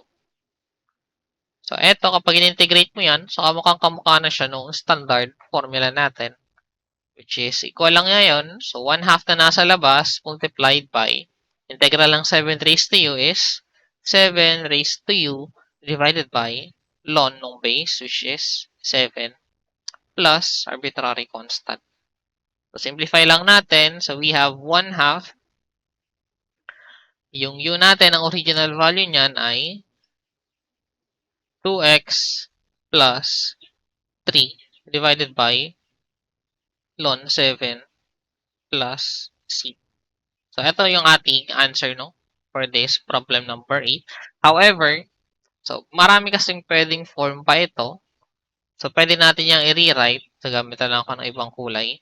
S1: So, eto, kapag in-integrate mo yan, so kamukhang-kamukha na siya nung standard formula natin, which is equal lang ngayon. So, 1/2 na nasa labas multiplied by integral ng 7 raised to u is 7 raised to u divided by ln ng base, which is 7 plus arbitrary constant. So, simplify lang natin. So, we have 1/2. Yung u natin, ang original value niyan ay 2x plus 3 divided by ln 7 plus c. So, ito yung ating answer, no? For this problem number 8. However, so, marami kasing pwedeng form pa ito. So, pwede natin yung i-rewrite. So, gamitan lang ako ng ibang kulay.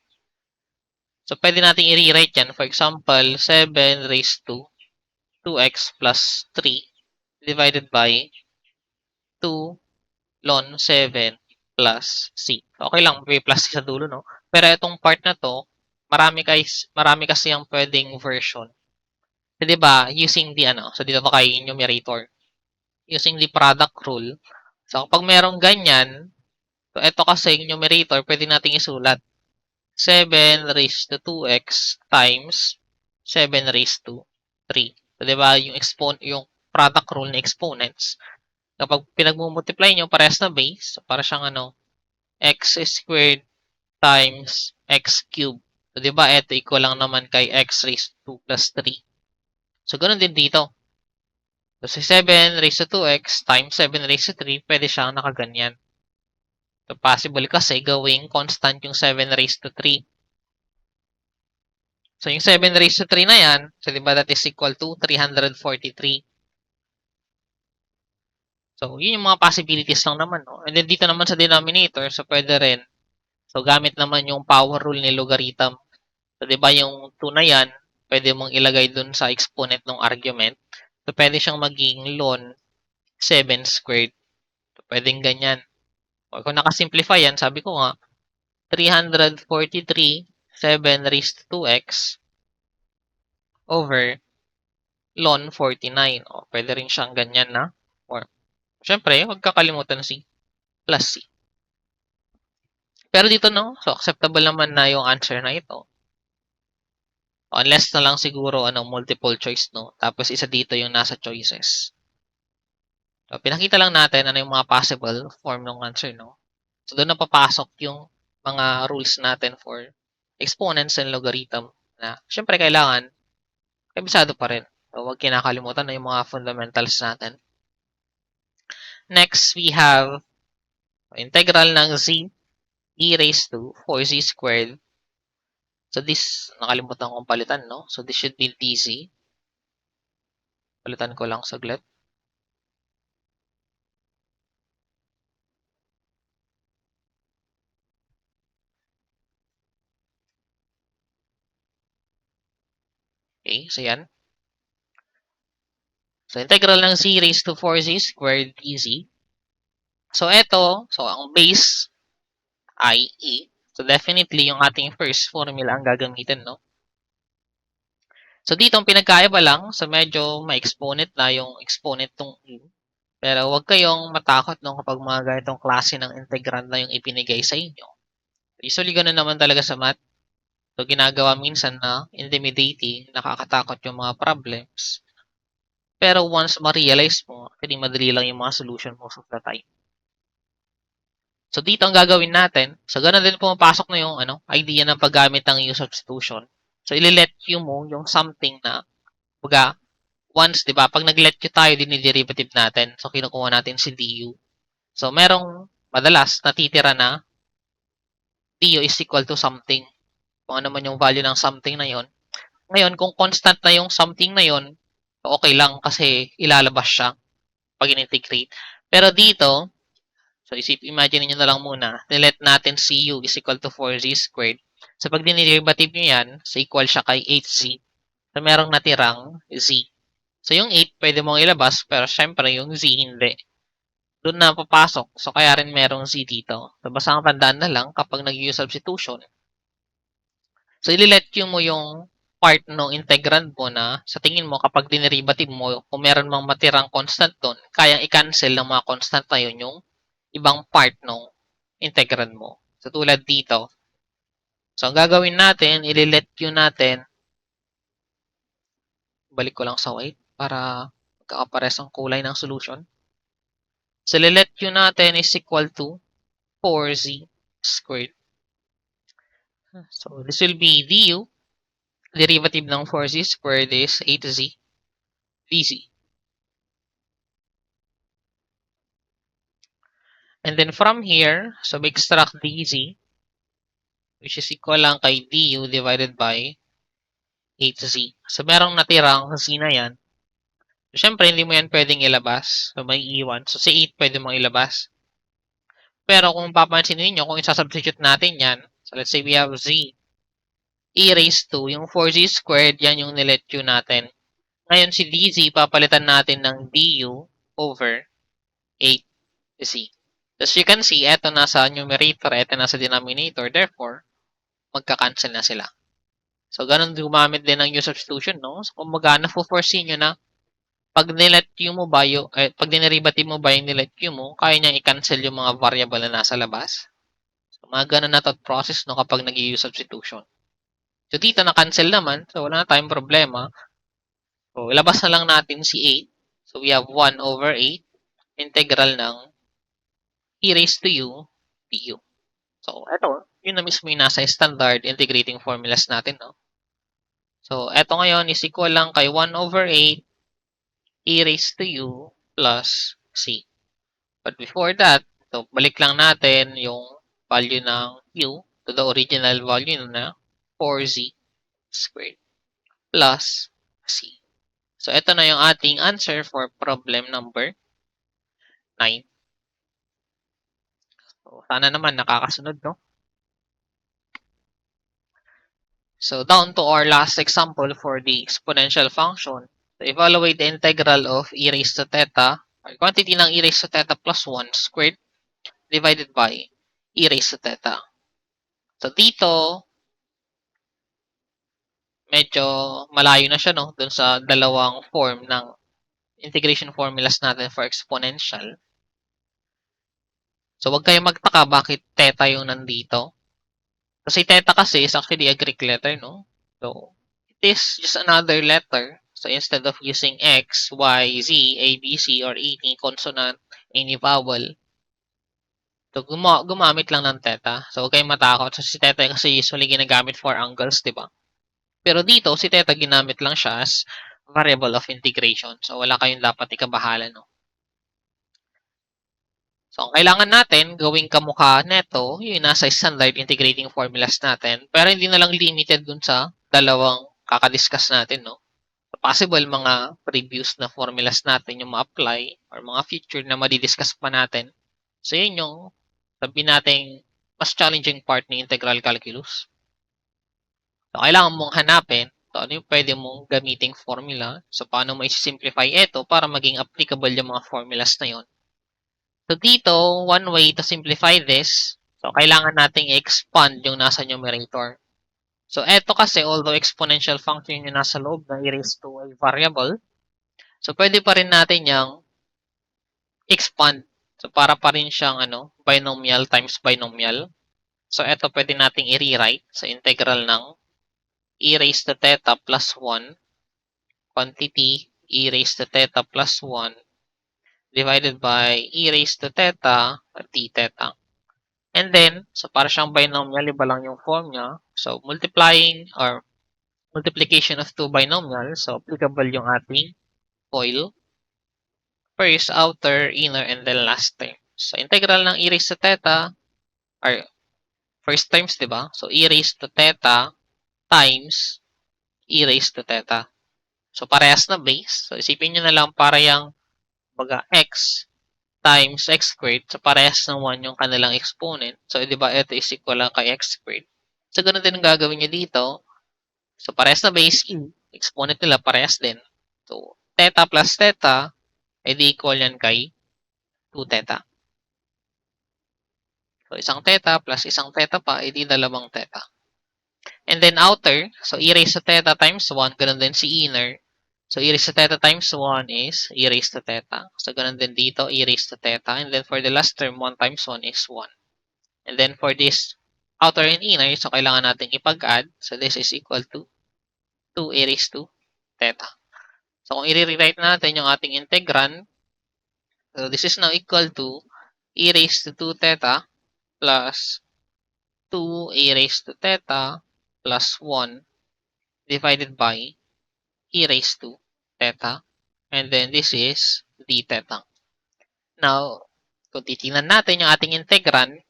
S1: So, pwede natin i-rewrite yan. For example, 7 raised to 2x plus 3 divided by 2 ln 7 plus c. Okay lang, may plus sa dulo, no? Pero itong part na to, marami kasi yung pwedeng version. So, di ba, using the, so dito to kay numerator. Using the product rule. So, kapag merong ganyan, so ito kasi yung numerator, pwede nating isulat. 7 raised to 2x times 7 raised to 3. So, di ba, yung product rule na exponents, kapag pinagmumultiply nyo, parehas na base, so para siyang x squared times x cubed. So, di ba, ito equal lang naman kay x raised to 2 plus 3. So, ganun din dito. So, si 7 raised to 2x times 7 raised to 3, pwede siyang nakaganyan. So, possible kasi gawing constant yung 7 raised to 3. So, yung 7 raised to 3 na yan, so, di ba, that is equal to 343. So, yun yung mga possibilities lang naman, no? And then, dito naman sa denominator, so, pwede rin. So, gamit naman yung power rule ni logarithm. So, di ba, yung 2 na yan, pwede mong ilagay dun sa exponent ng argument. So, pwede siyang maging ln 7 squared. So, pwedeng ganyan. O, kung nakasimplify yan, sabi ko nga, 343, 7 raised to 2x over ln 49. O, pwede rin siyang ganyan na. Or, syempre, huwag kakalimutan si plus c. Pero dito, no, so acceptable naman na yung answer na ito. Unless na lang siguro multiple choice, no? Tapos isa dito yung nasa choices. So, pinakita lang natin ano yung mga possible form ng answer, no? So, doon na papasok yung mga rules natin for exponents and logarithm na syempre kailangan kabisado pa rin. So, huwag kinakalimutan na yung mga fundamentals natin. Next, we have integral ng z e raised to 4z squared. So, this, nakalimutan kong palitan, no? So, this should be dz. Palitan ko lang saglit. Okay, so yan. So, integral ng z raised to 4z squared dz. So, ito, so, ang base ay e. So, definitely, yung ating first formula ang gagamitin, no? So, dito, ang pinagkaiba lang, so medyo ma-exponent na yung exponent tong e. Pero, huwag kayong matakot, no, kapag mga ganitong klase ng integrand na yung ipinigay sa inyo. Usually, ganun naman talaga sa math. So, ginagawa minsan na intimidating, nakakatakot yung mga problems. Pero, once ma-realize mo, actually, madali lang yung mga solution most of the time. So, dito ang gagawin natin. So, ganun din pumapasok na yung idea ng paggamit ng U substitution. So, ililet Q mo yung something na, baga, once, di ba, pag nag-let Q tayo, din yung derivative natin. So, kinukuha natin si du. So, merong madalas natitira na du is equal to something. Kung ano man yung value ng something na yon. Ngayon, kung constant na yung something na yon, okay lang kasi ilalabas siya pag in-integrate. Pero dito, so imagine niyo na lang muna, nilet natin cu is equal to 4z squared. So pag dinerivative nyo yan, so equal siya kay 8z. So merong natirang z. So yung 8 pwede mong ilabas, pero syempre yung z hindi. Doon na papasok. So kaya rin merong z dito. So basta ang tandaan na lang kapag nag-use substitution. So ililet mo yung part ng integrand mo na sa tingin mo kapag dinerivative mo, kung meron mang matirang constant doon, kayang i-cancel ng mga constant na yun yung ibang part ng integrand mo. So tulad dito. So ang gagawin natin, ililet natin, balik ko lang sa white para magkakapares ang kulay ng solution. So ililet natin is equal to 4z squared. So this will be du. Derivative ng 4z squared is 8z dz. And then from here, so we extract dz, which is equal lang kay du divided by 8z. So merong natirang z na yan. So, syempre, hindi mo yan pwedeng ilabas. So may iwan. So si 8 pwede mong ilabas. Pero kung papansin niyo kung isa-substitute natin yan, so let's say we have z e raised to, yung 4z squared, yan yung nilet natin. Ngayon, si dz, papalitan natin ng du over 8z. As you can see, eto nasa numerator, eto nasa denominator. Therefore, magka-cancel na sila. So, ganun gumamit din ng U substitution, no? So, kung na-foresee nyo na pag nilet mo ba yung, pag dinerivative mo ba yung nilet mo, kaya niyang i-cancel yung mga variable na nasa labas. So, mga ganun na thought process, no, kapag nag-U substitution. So, dito na-cancel naman. So, wala na tayong problema. So, ilabas na lang natin si 8. So, we have 1 over 8 integral ng e raised to u du. So, eto, yun na mismo yung nasa standard integrating formulas natin, no? So, eto ngayon is equal lang kay 1 over 8 e raised to u plus c. But before that, so, balik lang natin yung value ng u to the original value na 4z squared plus c. So, ito na yung ating answer for problem number 9. So, sana naman nakakasunod, no? So, down to our last example for the exponential function. So, evaluate the integral of e raised to theta, or quantity ng e raised to theta plus 1 squared divided by e raised to theta. So, dito, medyo malayo na siya, no? Dun sa dalawang form ng integration formulas natin for exponential. So, wag kayong magtaka bakit theta yung nandito. Kasi theta kasi is actually a Greek letter, no? So, it is just another letter. So, instead of using X, Y, Z, A, B, C, or any consonant, any vowel, so gumamit lang ng theta. So, huwag kayong matakot. So, si theta kasi usually ginagamit for angles, di ba? Pero dito, si theta ginamit lang siya as variable of integration. So, wala kayong dapat ikabahala, no? So, ang kailangan natin, gawing kamukha neto, yung nasa standard integrating formulas natin. Pero hindi na lang limited dun sa dalawang kakadiscuss natin, no? So, possible mga previous na formulas natin yung ma-apply or mga future na madidiscuss pa natin. So, yun yung sabi nating mas challenging part ng integral calculus. So, kailangan mong hanapin so, ano yung pwede mong gamiting formula. So, paano mo i-simplify ito para maging applicable yung mga formulas na yon. So, dito, one way to simplify this, so, kailangan nating i-expand yung nasa numerator. So, eto kasi, although exponential function yung nasa loob na i-raise to a variable, so, pwede pa rin natin yung expand. So, para pa rin siyang binomial times binomial. So, eto pwede nating i-rewrite sa integral ng e raised to theta plus 1 quantity e raised to theta plus 1 divided by e raised to theta d theta. And then, so para siyang binomial, iba lang yung form niya. So, multiplying or multiplication of two binomials. So, applicable yung ating FOIL. First, outer, inner, and then last term. So, integral ng e raised to theta, or first terms, di ba? So, e raised to theta times e raised to theta. So, parehas na base. So, isipin nyo na lang para yung x times x squared. So, parehas ng 1 yung kanilang exponent. So, di ba, ito is equal lang kay x squared. So, ganun din ang gagawin nyo dito. So, parehas na base e. Exponent nila parehas din. So, theta plus theta, edi equal yan kay 2 theta. So, isang theta plus isang theta pa, edi dalawang theta. And then outer, so e raised to theta times 1, ganun din si inner. So, e raised to theta times 1 is e raised to theta. So, ganun din dito, e raised to theta. And then for the last term, 1 times 1 is 1. And then for this outer and inner, so kailangan natin ipag-add. So, this is equal to 2 e raised to theta. So, kung i-rewrite natin yung ating integrand, so this is now equal to e raised to 2 theta plus 2 e raised to theta plus 1 divided by e raised to theta. And then this is d theta. Now, kung titingnan natin yung ating integrand,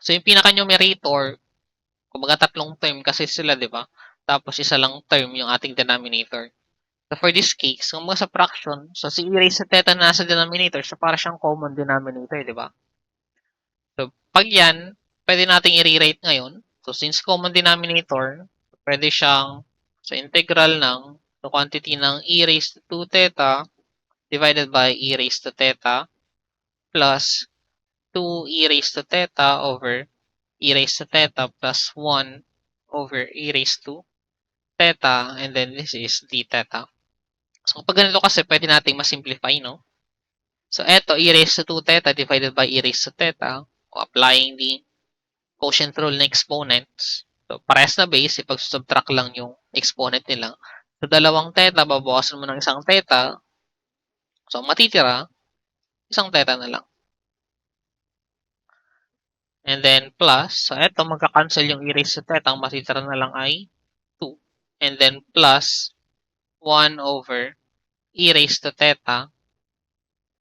S1: so yung pinaka-numerator, kumbaga tatlong term kasi sila, di ba? Tapos isa lang term yung ating denominator. So for this case, kung mga sa fraction, so si e raised to theta na nasa denominator, so para siyang common denominator, di ba? So pag yan, pwede nating i-rewrite ngayon. So since common denominator, pwede siyang so integral ng so quantity ng e raised to 2 theta divided by e raised to theta plus 2 e raised to theta over e raised to theta plus 1 over e raised to theta, and then this is d theta. So, pag ganito kasi, pwede nating masimplify, no? So, eto, e raised to 2 theta divided by e raised to theta, o applying the quotient rule na exponents. So, parehas na base, ipag-subtract lang yung exponent nila. So, dalawang theta, babawasan mo ng isang theta. So, matitira, isang theta na lang. And then, plus, so eto, magka-cancel yung e raised to theta, ang matitira na lang ay 2. And then, plus 1 over e raised to theta.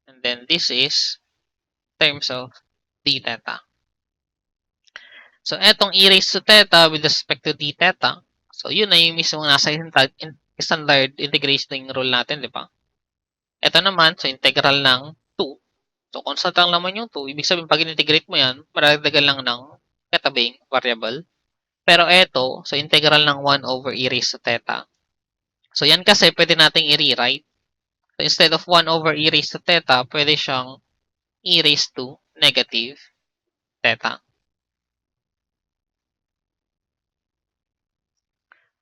S1: And then, this is terms of d theta. So, etong e raised to theta with respect to d theta. So, yun na yung mismo nasa standard integration rule natin, di ba? Ito naman, so integral ng 2. So, constant lang naman yung 2. Ibig sabihin, pag in-integrate mo yan, maragdagan lang ng katabing variable. Pero ito, so integral ng 1 over e raised to theta. So, yan kasi pwede nating i-rewrite. So, instead of 1 over e raised to theta, pwede siyang e raised to negative theta.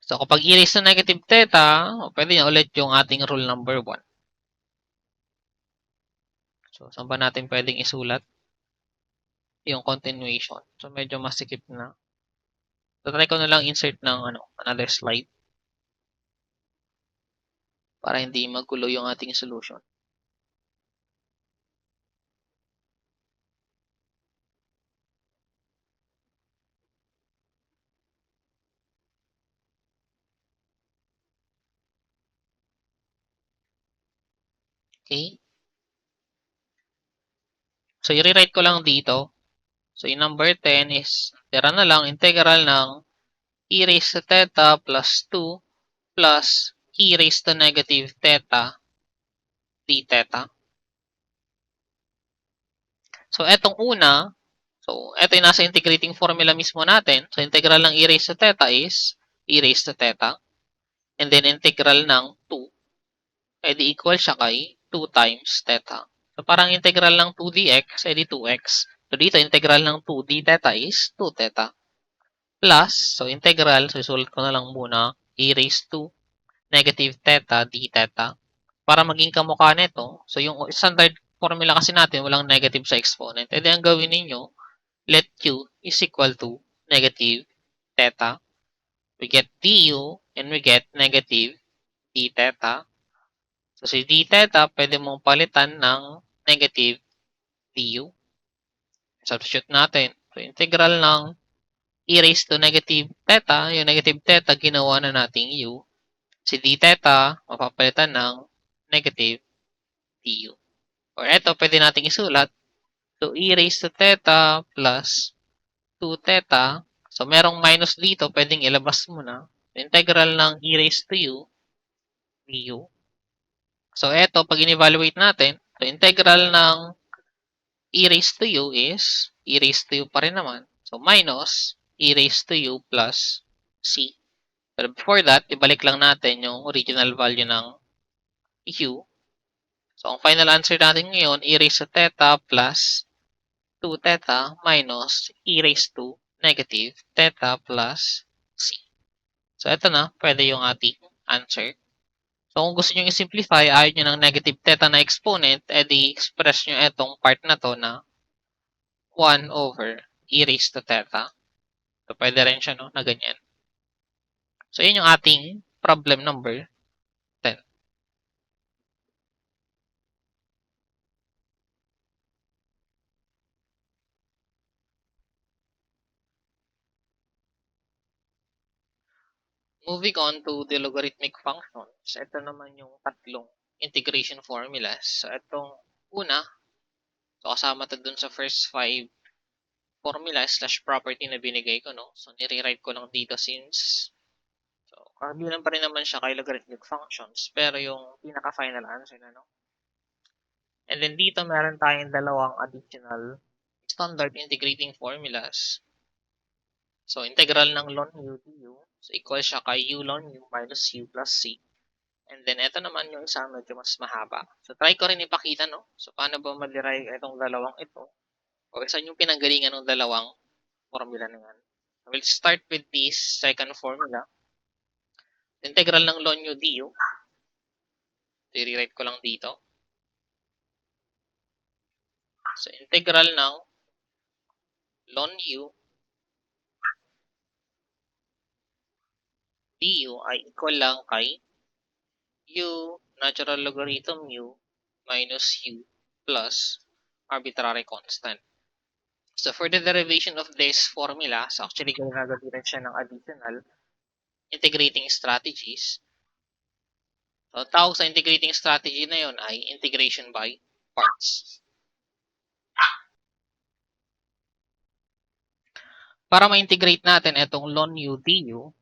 S1: So, kapag e raised to negative theta, pwede na ulit yung ating rule number 1. So, saan ba natin pwedeng isulat yung continuation? So, medyo masikip na. So, try ko na lang insert ng another slide para hindi magulo yung ating solution. Okay? So, i-rewrite ko lang dito. So, yung number 10 is, tira na lang, integral ng e raised to theta plus 2 plus e raised to negative theta d theta. So, etong una, so, eto yung nasa integrating formula mismo natin. So, integral ng e raised to theta is e raised to theta. And then, integral ng 2. Edi equal siya kay 2 times theta. So, parang integral ng 2 dx, edi 2x. So, dito, integral ng 2 d theta is 2 theta. Plus, so integral, so isulat ko na lang muna, e raised to negative theta d theta. Para maging kamukha nito, so yung standard formula kasi natin, walang negative sa exponent. Edi ang gawin ninyo, let q is equal to negative theta. We get du, and we get negative d theta. So, si d theta, pwede mong palitan ng negative du. Substitute natin. So, integral ng e raised to negative theta, yung negative theta, ginawa na nating u. Si d theta, mapapalitan ng negative du. Or eto, pwede nating isulat. So, e raised to theta plus 2 theta. So, merong minus dito, pwedeng ilabas mo na. Integral ng e raised to u, du. So, eto, pag in-evaluate natin, so, integral ng e raised to u is, e raised to u pa rin naman. So, minus e raised to u plus c. Pero before that, ibalik lang natin yung original value ng u. So, ang final answer natin ngayon, e raised to theta plus 2 theta minus e raised to negative theta plus c. So, ito na, pwede yung ating answer. So, kung gusto nyo i-simplify, ayaw nyo ng negative theta na exponent, edi express nyo itong part na to na 1 over e raised to theta. So, pwede rin siya, no, na ganyan. So, yun yung ating problem number 10. Moving on to the logarithmic functions, ito naman yung tatlong integration formulas. So, itong una, so kasama to dun sa first 5 formula slash property na binigay ko, no? So, nire-write ko lang dito since, so, kabilang pa rin naman siya kay logarithmic functions, pero yung pinaka-final answer na, no? And then dito, meron tayong dalawang additional standard integrating formulas. So, integral ng ln u du. So, equal siya kay u ln u minus u plus c. And then, ito naman yung isa medyo mas mahaba. So, try ko rin ipakita, no? So, paano ba ma-derive itong dalawang ito? O, saan yung pinanggalingan ng dalawang formula na yan? We'll start with this second formula. Integral ng ln u du. So, i-rewrite ko lang dito. So, integral ng ln u du ay equal lang kay u natural logarithm u minus u plus arbitrary constant. So, for the derivation of this formula, so actually gagamitin siya ng additional integrating strategies. So, tawag sa integrating strategy na yun ay integration by parts. Para ma-integrate natin itong ln u du,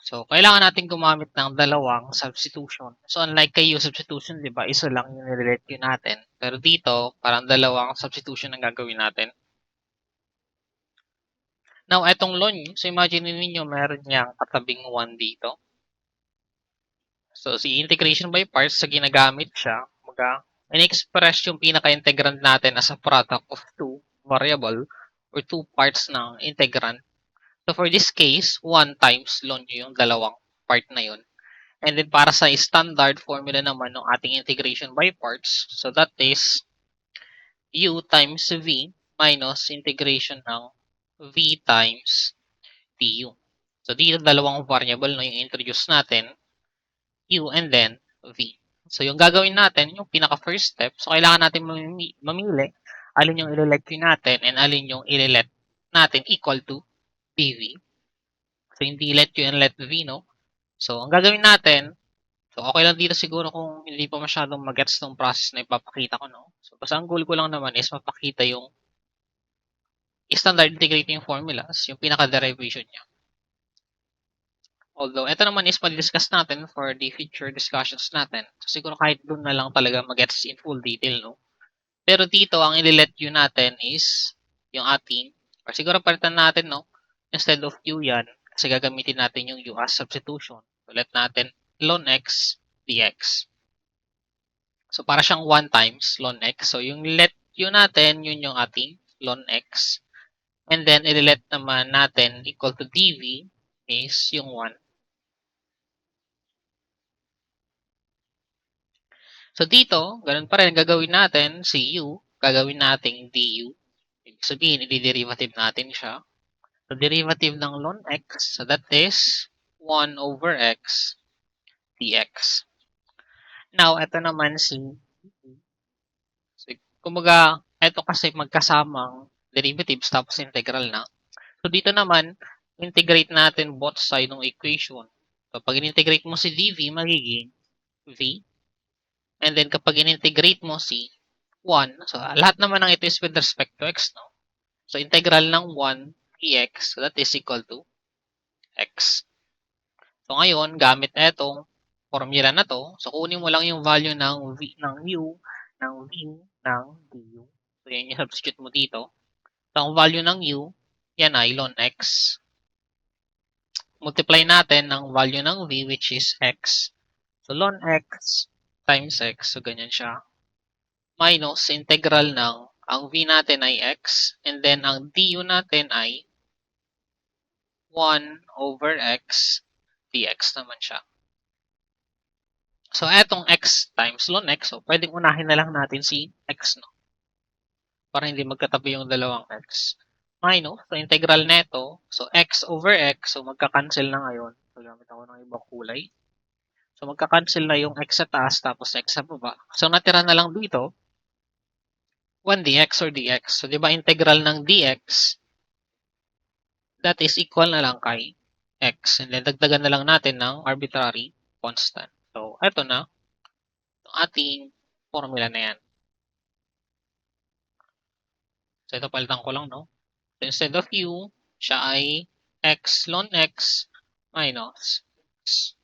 S1: so, kailangan natin gumamit ng dalawang substitution. So, unlike kay u substitution, di ba, isa lang yung nililete u natin. Pero dito, parang dalawang substitution ang gagawin natin. Now, itong ln u, so imagine ninyo meron niyang katabing 1 dito. So, si integration by parts, sa ginagamit siya, in-express yung pinaka-integrand natin as a product of two variable or two parts ng integrand. So, for this case, 1 times ln u yung dalawang part na yun. And then, para sa standard formula naman ng ating integration by parts, so that is u times v minus integration ng v times du. So, dito dalawang variable na yung introduce natin, u and then v. So, yung gagawin natin, yung pinaka-first step, so kailangan natin mamili alin yung ililet natin and alin yung ililet natin equal to dv. So, hindi let u and let v, no? So, ang gagawin natin, so okay lang dito siguro kung hindi pa masyadong mag-gets tong process na ipapakita ko, no? So, basta ang goal ko lang naman is mapakita yung standard integrating formulas, yung pinaka-derivation niya. Although, ito naman is ma-discuss natin for the future discussions natin. So, siguro kahit doon na lang talaga mag-gets in full detail, no? Pero dito, ang ililet u natin is yung ating, or siguro palitan natin, no? Instead of u yan, kasi gagamitin natin yung u as substitution. So, let natin ln x dx. So, para siyang 1 times ln x. So, yung let u natin, yun yung ating ln x. And then, ililet naman natin equal to dv is yung 1. So, dito, ganun pa rin, gagawin natin si u, gagawin natin du. Ibig sabihin, i-derivative natin siya. So, derivative ng ln x, so that is 1 over x dx. Now, ito naman si, so, kumbaga, ito kasi magkasamang derivatives tapos integral na. So, dito naman, integrate natin both side ng equation. So, pag in-integrate mo si dv, magiging v. And then, kapag in-integrate mo si 1, so, lahat naman ng ito is with respect to x, no? So, integral ng 1 dx, so that is equal to x. So, ngayon, gamit na itong formula na to, so, kunin mo lang yung value ng v, ng u, ng v, ng du. So, yan yung substitute mo dito. So, ang value ng u, yan ay ln x. Multiply natin ang value ng v, which is x. So, ln x times x, so ganyan siya. Minus integral ng, ang v natin ay x, and then ang du natin ay 1 over x dx naman siya. So, etong x times ln x, so pwedeng unahin na lang natin si x, no? Para hindi magkatabi yung dalawang x. Minus, so integral neto, so x over x, so magka-cancel na ngayon. So, gamit ako ng ibang kulay. So, magka-cancel na yung x sa taas, tapos x sa baba. So, natira na lang dito, 1 dx or dx. So, di ba integral ng dx, that is equal na lang kay x. And then, dagdagan na lang natin ng arbitrary constant. So, eto na, yung ating formula na yan. So, ito palitan ko lang, no? So, instead of u, siya ay x ln x minus x.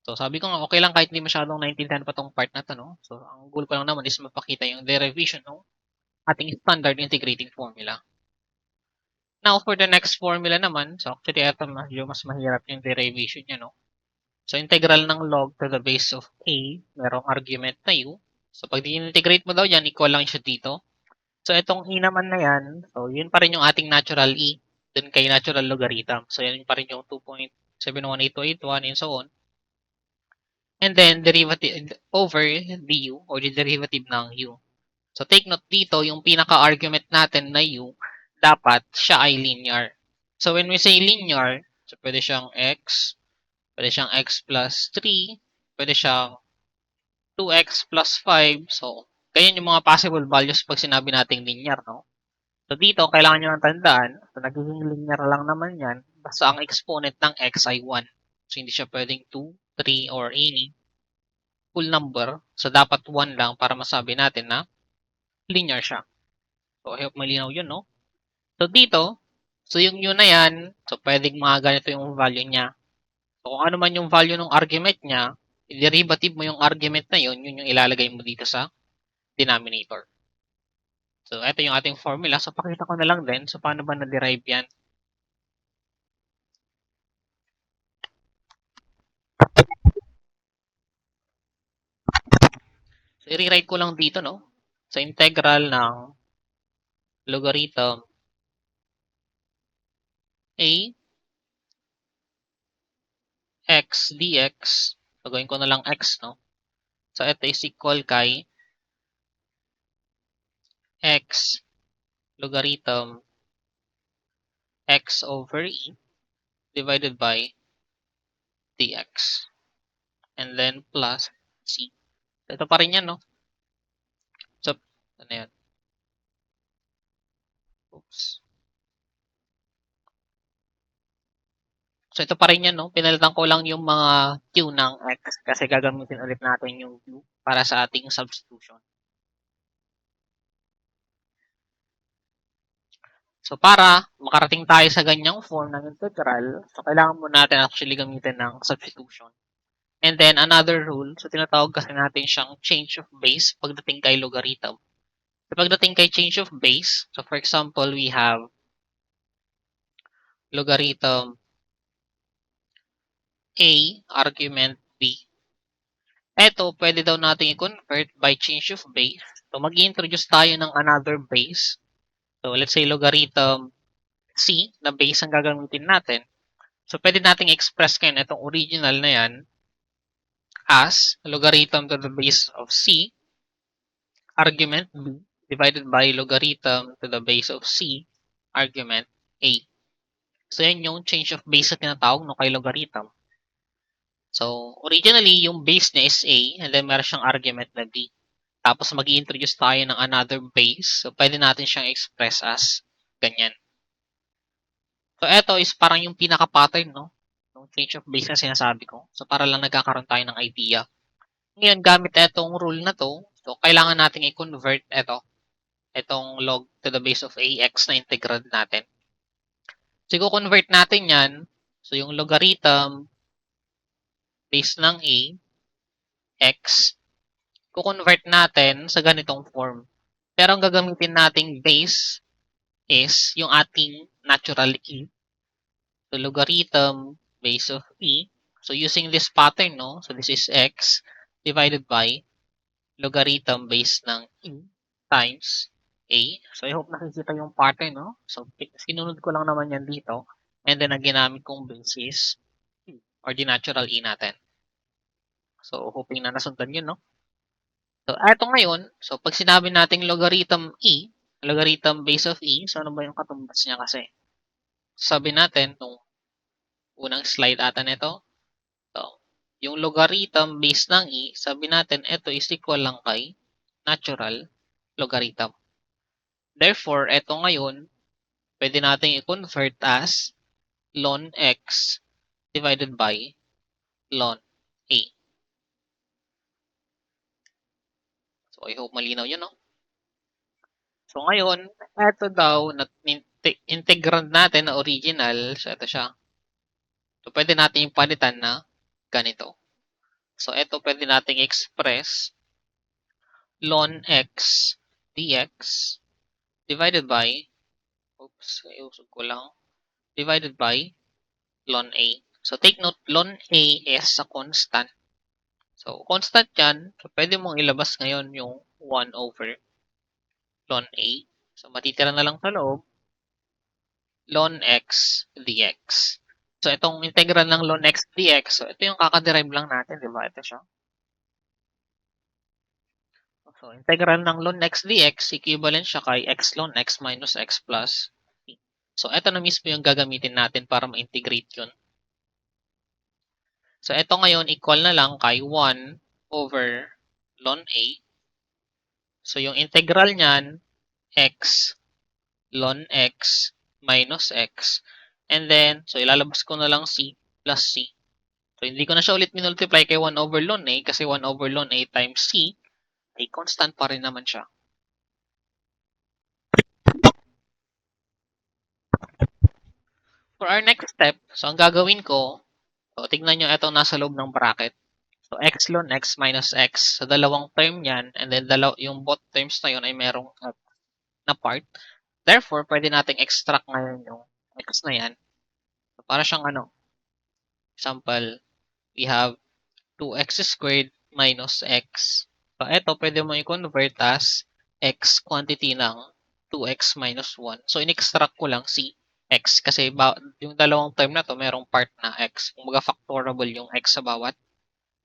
S1: So, sabi ko nga, okay lang kahit hindi masyadong naintindihan pa tong part na to, no? So, ang goal ko lang naman is mapakita yung derivation ng ating standard integrating formula. Now, for the next formula naman, so actually, ito medyo mas mahirap yung derivation niya, no? So, integral ng log to the base of a, merong argument na u. So, pag di-integrate mo daw yan, equal lang siya dito. So, itong e naman na yan, so, yun pa rin yung ating natural e, dun kay natural logarithm. So, yan pa rin yung 2.71881 and so on. And then, derivative over du, or the derivative ng u. So, take note dito, yung pinaka-argument natin na u, dapat siya ay linear. So, when we say linear, so, pwede siyang x plus 3, pwede siyang 2x plus 5. So, ganyan yung mga possible values pag sinabi nating linear, no? So, dito, kailangan nyo lang tandaan, so, nagiging linear lang naman yan, basta ang exponent ng x ay 1. So, hindi siya pwedeng 2, 3, or any full number. So, dapat 1 lang para masabi natin na linear siya. So, I hope malinaw yun, no? So, dito, so yung u na yan, so pwedeng mga ganito yung value niya. So, kung ano man yung value ng argument niya, i-derivative mo yung argument na yun, yun yung ilalagay mo dito sa denominator. So, ito yung ating formula. So, pakita ko na lang din. So, paano ba na-derive yan? So, i-rewrite ko lang dito, no? So, integral ng logarithm a x dx. So, gawin ko na lang x, no? So, ito is equal kay x logarithm x over e divided by dx. And then plus c. So, ito pa rin yan, no? So, ano yan? Oops. So, ito pa rin yan, no? Pinalitan ko lang yung mga q ng x kasi gagamitin ulit natin yung q para sa ating substitution. So, para makarating tayo sa ganyang form ng integral, so kailangan mo natin actually gamitin ng substitution. And then, another rule, so tinatawag kasi natin siyang change of base pagdating kay logarithm. So, pagdating kay change of base, so for example, we have logarithm a argument b. Eto, pwede daw natin i-convert by change of base. So, mag-introduce tayo ng another base. So, let's say logarithm c na base ang gagamitin natin. So, pwede nating express kayo itong original na yan as logarithm to the base of c argument b divided by logarithm to the base of c argument a. So, yan yung change of base na tinatawag no kay logarithm. So, originally, yung base niya is a and then meron siyang argument na b. Tapos mag-i-introduce tayo ng another base. So, pwede natin siyang express as ganyan. So, ito is parang yung pinaka-pattern, no? Yung change of base na sinasabi ko. So, para lang nagkakaroon tayo ng idea. Ngayon, gamit itong rule na to, so, kailangan natin i-convert itong log to the base of ax na integrand natin. So, i-convert natin yan. So, yung logarithm base ng a, x, i-convert natin sa ganitong form. Pero ang gagamitin nating base is yung ating natural e. So, logarithm base of e. So, using this pattern, no? So, this is x divided by logarithm base ng e times a. So, I hope nakikita yung pattern, no? So, sinunod ko lang naman yan dito. And then, ang ginamit kong base is e, or the natural e natin. So, hoping na nasundan yun, no? So, eto ngayon, so pag sinabi nating logarithm e, logarithm base of e, so ano ba yung katumbas niya kasi? Sabi natin, nung unang slide ata nito, so, yung logarithm base ng e, sabi natin, ito is equal lang kay natural logarithm. Therefore, ito ngayon, pwede natin i-convert as ln x divided by ln a. So, I hope malinaw yun, no? So, ngayon, ito daw, na integrand natin na original, so ito siya. So, pwede natin yung palitan na ganito. So, ito pwede nating express ln x dx divided by, oops, ayusog ko lang, divided by ln a. So, take note, ln a is a constant. So, constant yan. So, pwede mong ilabas ngayon yung 1 over ln a. So, matitira na lang sa loob, ln x dx. So, itong integral ng ln x dx, so ito yung kakaderive lang natin, di ba? Ito siya. So, integral ng ln x dx, equivalent siya kay x ln x minus x plus t. So, ito na mismo yung gagamitin natin para ma-integrate yun. So, ito ngayon, equal na lang kay 1 over ln a. So, yung integral niyan, x ln x minus x. And then, so ilalabas ko na lang c plus c. So, hindi ko na siya ulit minultiply kay 1 over ln a kasi 1 over ln a times c ay constant pa rin naman siya. For our next step, so ang gagawin ko, so tignan nyo itong nasa loob ng bracket. So, x ln x minus x. So, dalawang term yan. And then, yung both terms na yun ay merong na part. Therefore, pwede nating extract ngayon yung x na yan. So, para siyang example, we have 2x squared minus x. So, ito, pwede mo i-convert as x quantity ng 2x minus 1. So, in-extract ko lang si x kasi yung dalawang term na to, merong part na x. Kung factorable yung x sa bawat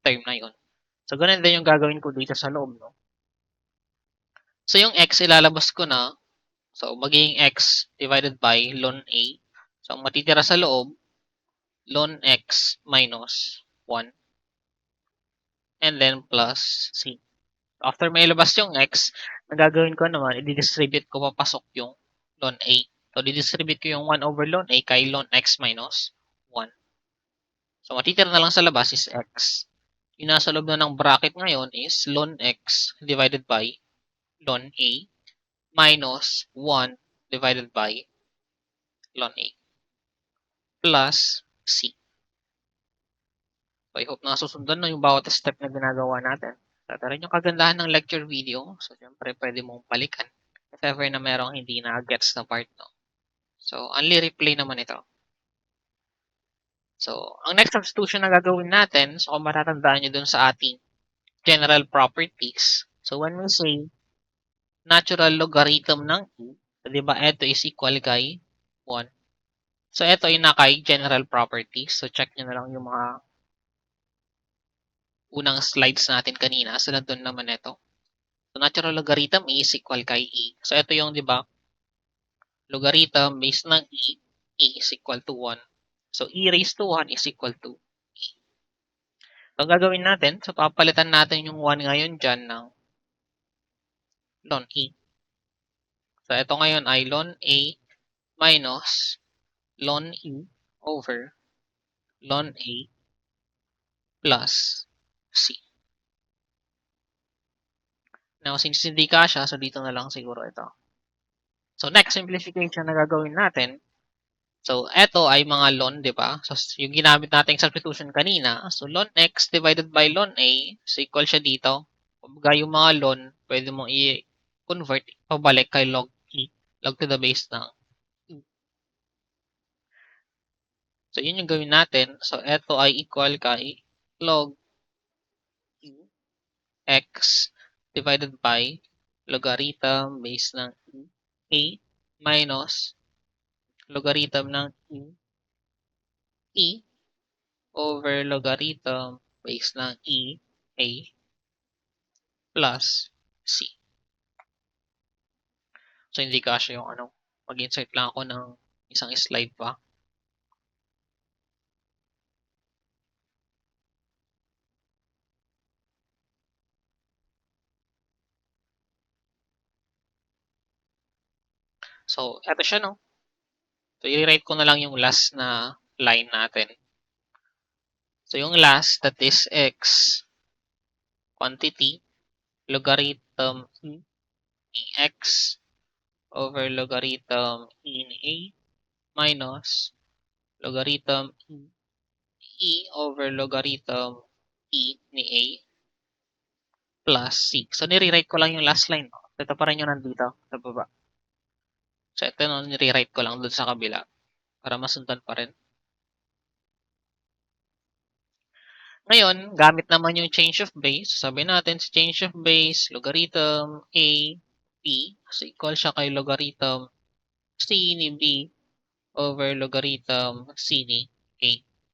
S1: term na yun. So, ganun din yung gagawin ko dito sa loob, no? So, yung x, ilalabas ko na. So, magiging x divided by ln a. So, ang matitira sa loob, ln x minus 1. And then, plus c. After may ilabas yung x, ang gagawin ko naman, i-distribute ko papasok yung ln a. So, di-distribute ko yung 1 over ln a kay ln x minus 1. So, matitira na lang sa labas is x. Yung nasa loob na ng bracket ngayon is ln x divided by ln a minus 1 divided by ln a plus c. So, I hope nasusundan na yung bawat step na ginagawa natin. So, ito rin yung kagandahan ng lecture video. So, syempre, pwede mong balikan if ever na merong hindi na-gets na part, no? So, only replay naman ito. So, ang next substitution na gagawin natin, so kung matatandaan nyo dun sa ating general properties. So, when we say natural logarithm ng e, so, di ba, ito is equal kay 1. So, ito ay nakay general properties. So, check nyo na lang yung mga unang slides natin kanina. So, nandun naman ito. So, natural logarithm e is equal kay e. So, ito yung, di ba, logarithm base ng e is equal to 1. So, e raised to 1 is equal to e. So, ang gagawin natin, so papalitan natin yung 1 ngayon dyan ng ln A. So, ito ngayon ay ln A minus ln E over ln A plus C. Now, since hindi kasya, so dito na lang siguro ito. So, next simplification na gagawin natin. So, eto ay mga ln, di ba? So, yung ginamit nating substitution kanina. So, ln x divided by ln A, so equal siya dito. Kumbaga yung mga ln, pwede mong i-convert pabalik kay log E, log to the base ng E. So, yun yung gawin natin. So, eto ay equal kay log E x divided by logarithm base ng A minus logarithm ng E over logarithm base ng A plus C. So, hindi kasya yung ano. Mag-insert lang ako ng isang slide pa. So, eto siya, no? So, i-write ko na lang yung last na line natin. So, yung last, that is x quantity logarithm E x over logarithm E ni A minus logarithm E over logarithm E ni A plus C. So, nire-write ko lang yung last line. No? Ito pa rin yung nandito sa baba. So, ito no, nire-write ko lang dun sa kabila para masundan pa rin. Ngayon, gamit naman yung change of base. Sabi natin sa change of base, logarithm A, B. So, equal siya kay logarithm C ni B over logarithm C ni A.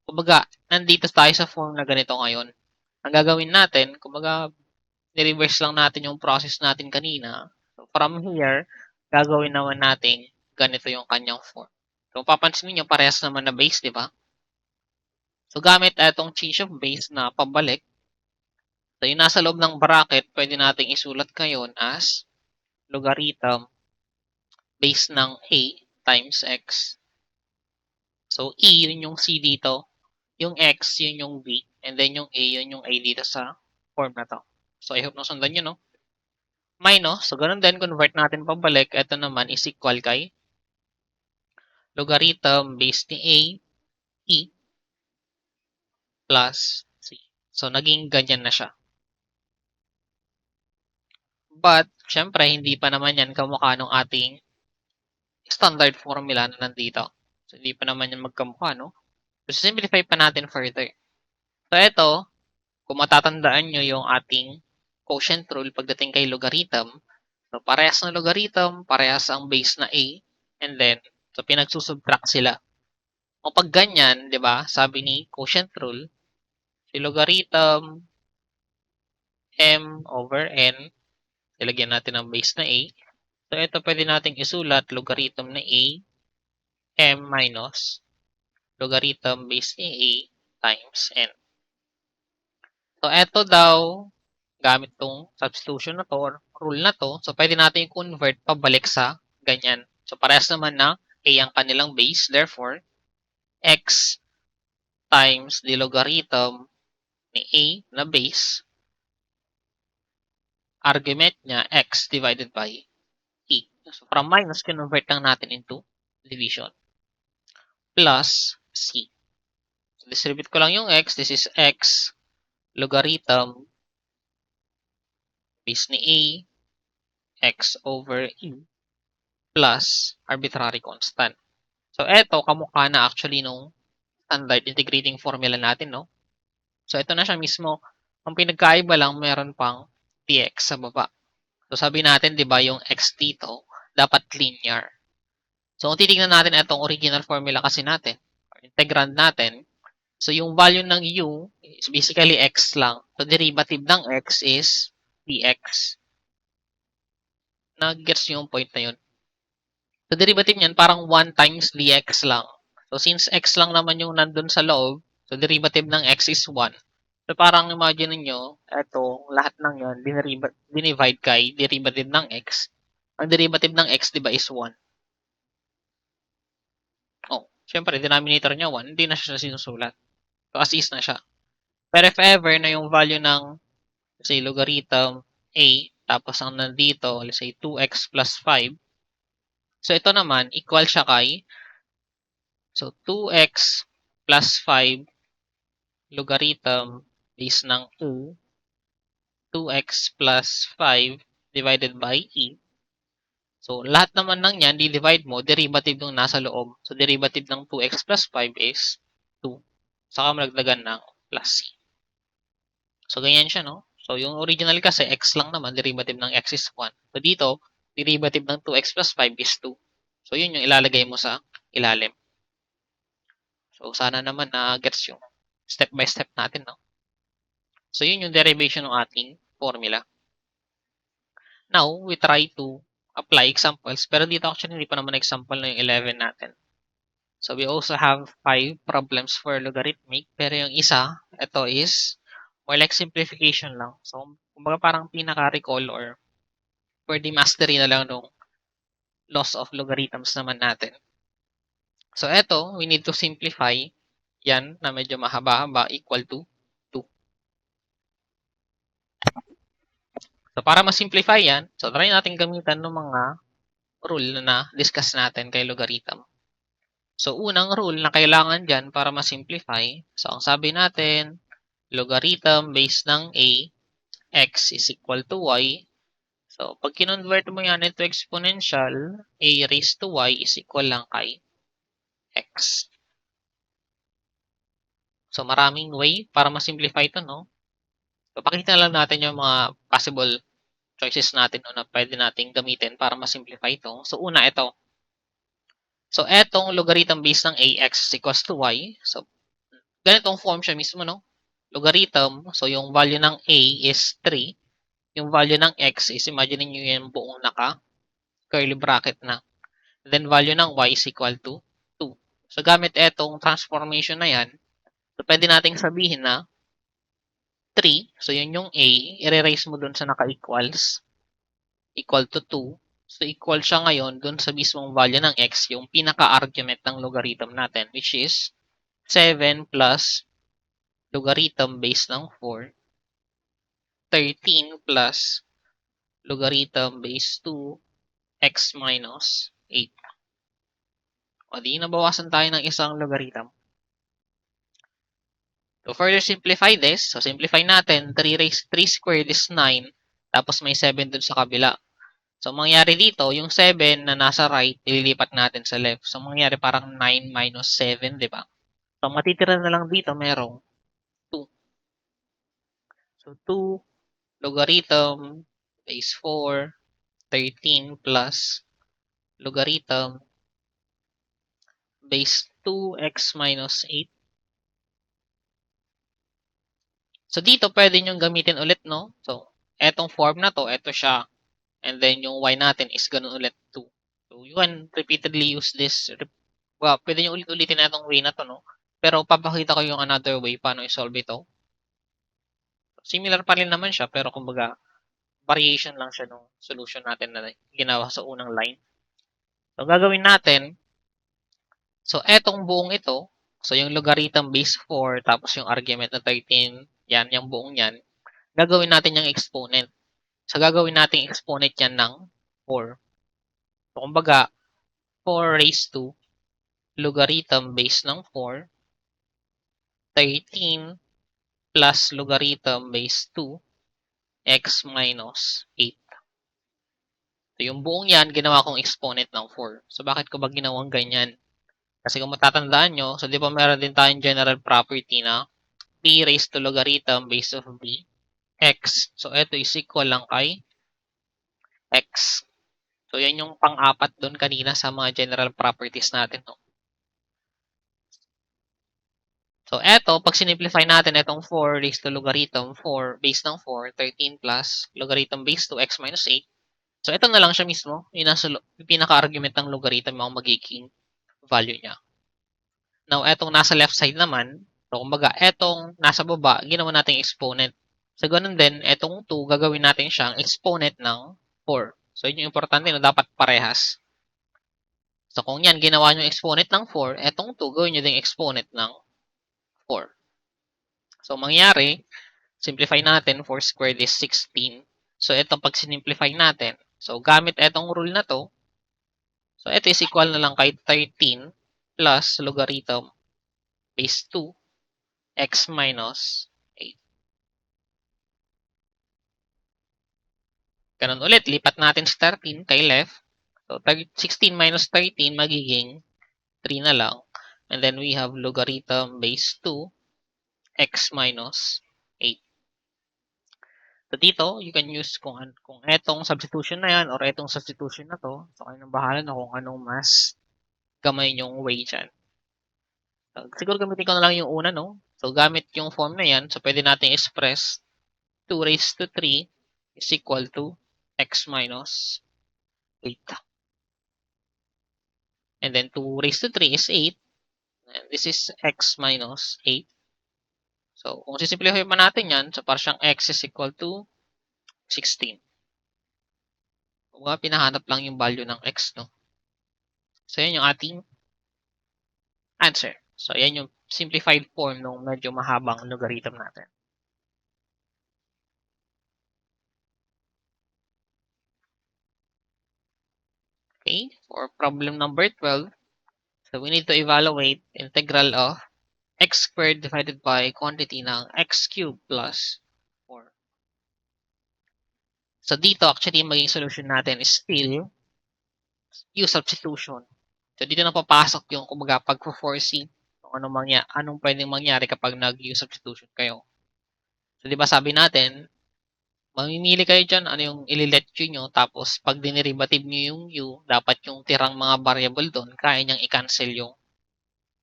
S1: Kumbaga, nandito tayo sa form na ganito ngayon. Ang gagawin natin, kumbaga, ni-reverse lang natin yung process natin kanina. So, from here, gagawin naman natin ganito yung kanyang form. So, papansin niyo parehas naman na base, di ba? So, gamit itong change of base na pabalik, so, yung nasa loob ng bracket, pwede nating isulat ngayon as logarithm base ng A times X. So, E, yun yung C dito. Yung X, yun yung B. And then yung A, yun yung A dito sa form na to. So, I hope nasundan nyo, no? Minus, so ganun din, convert natin pabalik. Ito naman is equal kay logarithm base ni A, E, plus C. So, naging ganyan na siya. But, syempre, hindi pa naman yan kamukha ng ating standard formula na nandito. So, hindi pa naman yan magkamukha, no? So, simplify pa natin further. So, ito, kung matatandaan nyo yung ating quotient rule pagdating kay logarithm, so, parehas na logarithm, parehas ang base na A, and then, so, pinagsusubtract sila. O pag ganyan, di ba, sabi ni quotient rule, si logarithm m over n, ilagyan natin ang base na A. So, ito pwede nating isulat logarithm na A, m minus logarithm base ni A times n. So, ito daw, gamit tong substitution na to or rule na to, so pwede natin i-convert pabalik sa ganyan. So, parehas naman na A ang kanilang base. Therefore, x times the logarithm ni A na base, argument niya, x divided by E. So, from minus, convert lang natin into division. Plus C. So, distribute ko lang yung x. This is x logarithm base ni A x over E plus arbitrary constant. So, eto, kamukha na actually nung standard integrating formula natin, no? So, ito na siya mismo. Ang pinagkaiba lang, meron pang dx sa baba. So, sabi natin, di ba, yung x dito, dapat linear. So, kung titignan natin itong original formula kasi natin, or integrand natin, so, yung value ng u is basically x lang. So, derivative ng x is dx. Nag-gets nyo yung point na yun. So, derivative niyan, parang 1 times dx lang. So, since x lang naman yung nandun sa loob, so derivative ng x is 1. So, parang imagine niyo eto lahat ng 'yan dinivide kay derivative ng x. Ang derivative ng x 'di ba is 1. Oh, siyempre denominator niya 1, hindi na siya sinusulat. So, as is na siya. Pero if ever na yung value ng say logarithm a tapos ang nandito, let's say 2x plus 5. So, ito naman equal siya kay 2x plus 5 logarithm base ng 2x plus 5 divided by e. So, lahat naman ng yan, di-divide mo, derivative yung nasa loob. So, derivative ng 2x plus 5 is 2. Saka malagdagan ng plus c. So, ganyan siya, no? So, yung original kasi, x lang naman, derivative ng x is 1. So, dito, derivative ng 2x plus 5 is 2. So, yun yung ilalagay mo sa ilalim. So, sana naman na gets yung step by step natin, no? So, yun yung derivation ng ating formula. Now, we try to apply examples. Pero dito actually, hindi pa naman example na yung 11 natin. So, we also have 5 problems for logarithmic. Pero yung isa, ito is more like simplification lang. So, kumbaga parang pinaka-recall or pwede mastery na lang nung laws of logarithms naman natin. So, ito, we need to simplify yan na medyo mahaba-haba equal to 2. So, para ma-simplify yan, so try natin gamitan ng mga rule na discuss natin kay logarithm. So, unang rule na kailangan dyan para ma-simplify, so ang sabi natin, logarithm base ng a, x is equal to y. So, pag kinonvert mo yan into exponential, a raised to y is equal lang kay x. So, maraming way para ma-simplify ito, no? So, pakita lang natin yung mga possible choices natin no, na pwede nating gamitin para ma-simplify ito. So, una, ito. So, etong logarithm base ng ax is equals to y. So, ganitong form siya mismo, no? Logarithm, so yung value ng a is 3. Yung value ng x is, imagine nyo yung buong naka-curly bracket na. Then, value ng y is equal to 2. So, gamit etong transformation na yan, so pwede nating sabihin na 3, so yun yung a, i-erase mo dun sa naka-equals, equal to 2. So, equal siya ngayon dun sa mismong value ng x, yung pinaka-argument ng logarithm natin, which is 7 plus logarithm base ng 4, 13 plus logarithm base 2, x minus 8. O di, nabawasan tayo ng isang logarithm. To further simplify this, so simplify natin, 3 squared is 9, tapos may 7 dun sa kabila. So, mangyari dito, yung 7 na nasa right, ililipat natin sa left. So, mangyari parang 9 minus 7, di ba? So, matitira na lang dito, merong 2. So, 2 logarithm base 4, 13 plus logarithm base 2x minus 8. So, dito pwede nyo gamitin ulit, no? So, etong form na to, eto siya. And then, yung y natin is ganun ulit, 2. So, you can repeatedly use this. Well, pwede nyo ulit-ulitin na itong way na to, no? Pero, papakita ko yung another way paano i-solve ito. Similar pa rin naman siya, pero kumbaga, variation lang siya nung solution natin na ginawa sa unang line. So, gagawin natin, so, etong buong ito, so, yung logarithm base 4, tapos yung argument na 13, yan, yung buong yan, gagawin natin yung exponent. So, gagawin natin exponent yan ng 4. So, kumbaga, 4 raised to logarithm base ng 4, 13 plus logarithm base 2, x minus 8. So, yung buong yan, ginawa kong exponent ng 4. So, bakit ko ba ginawang ganyan? Kasi kung matatandaan nyo, so di ba meron din tayong general property na p raised to logarithm base of b, x. So, ito is equal lang kay x. So, yan yung pang-apat doon kanina sa mga general properties natin. No? So, eto, pag sinimplify natin itong 4 raised to logarithm 4 base ng 4, 13 plus logarithm base to x minus 8. So, ito na lang siya mismo. Yung pinaka-argument ng logarithm ang magiging value niya. Now, etong nasa left side naman, So, kumbaga, etong nasa baba, ginawa nating exponent. So, ganun din, etong 2, gagawin natin siyang exponent ng 4. So, yun yung importante, no? Dapat parehas. So, kung yan, ginawa nyo exponent ng 4, etong 2, gawin nyo din exponent ng 4. So, mangyari, simplify natin, 4 squared is 16. So, ito, pag sinimplify natin, so, gamit etong rule na to, so, ito is equal na lang kay 13 plus logarithm base 2 x minus 8. Ganun ulit, lipat natin sa 13 kay left. So, 16 minus 13 magiging 3 na lang. And then we have logarithm base 2 x minus 8. So, dito, you can use kung etong substitution na yan or etong substitution na to. So, kayo nang bahala na kung anong mas gamay yung way dyan. So, siguro gamitin ko na lang yung una, no? So, gamit yung form na yan. So, pwede natin express 2 raised to 3 is equal to x minus 8. And then 2 raised to 3 is 8. And this is x minus 8. So, kung sisimplify pa natin yan, so para siyang x is equal to 16. Kung pinahanap lang yung value ng x, no? So, yan yung ating answer. So, yan yung simplified form ng medyo mahabang logarithm natin. Okay, for problem number 12, so we need to evaluate integral of x squared divided by quantity ng x cubed plus 4. So, dito, actually, maging solution natin is still u substitution. So, dito na papasok yung, kumbaga, pag-foresee kung anong pwedeng mangyari kapag nag-u substitution kayo. So, di ba sabi natin, mamimili kayo dyan, ano yung ililet u nyo, tapos pag dinerivative nyo yung u, dapat yung tirang mga variable doon, kaya nyang i-cancel yung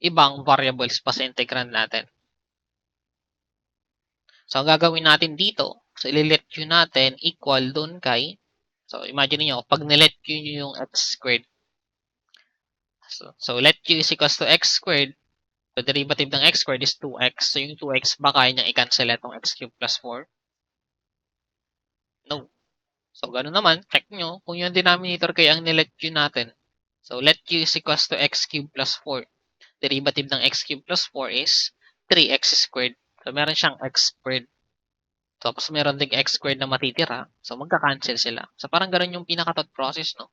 S1: ibang variables pa sa integrand natin. So, ang gagawin natin dito, so ililet u natin equal doon kay, so imagine niyo pag nilet u nyo yung x squared, so let u is equals to x squared, so derivative ng x squared is 2x, so yung 2x ba kaya nyang i-cancel itong x cubed plus 4? No. So, gano'n naman, check nyo kung yung denominator kaya ang nilet u natin. So, let u is equals to x cubed plus 4. Derivative ng x cubed plus 4 is 3x squared. So, meron siyang x squared. Tapos, meron ding x squared na matitira. So, magka-cancel sila. So, parang gano'n yung pinaka-thought process, no?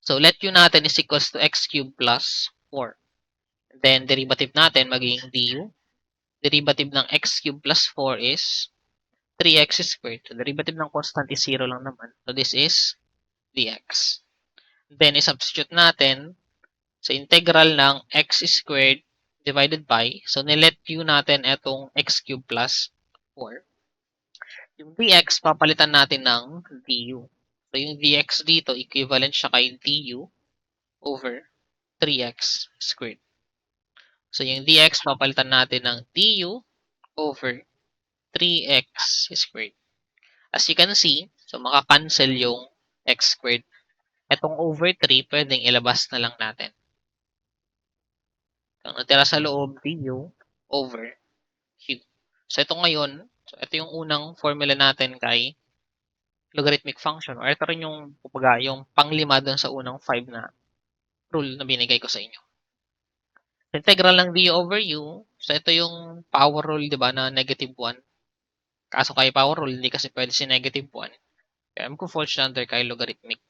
S1: So, let u natin is equals to x cubed plus 4. Then, derivative natin magiging du. Derivative ng x cubed plus 4 is 3x squared. So, derivative ng constant is 0 lang naman. So, this is dx. Then, i-substitute natin sa integral ng x squared divided by, so, nilet u natin itong x cubed plus 4. Yung dx, papalitan natin ng du. So, yung dx dito, equivalent siya kay du over 3x squared. So, yung dx, papalitan natin ng du over 3x squared. As you can see, so makakancel yung x squared. Itong over 3, pwedeng ilabas na lang natin. Ang natira sa loob, du over q. So, ito ngayon, so ito yung unang formula natin kay logarithmic function. Or ito rin yung, yung panglima dun sa unang 5 na rule na binigay ko sa inyo. Integral ng du over u, so ito yung power rule, di ba, na negative 1. Kaso kay power rule, hindi kasi pwede si negative 1. Kaya mag-fall siya under kay logarithmic.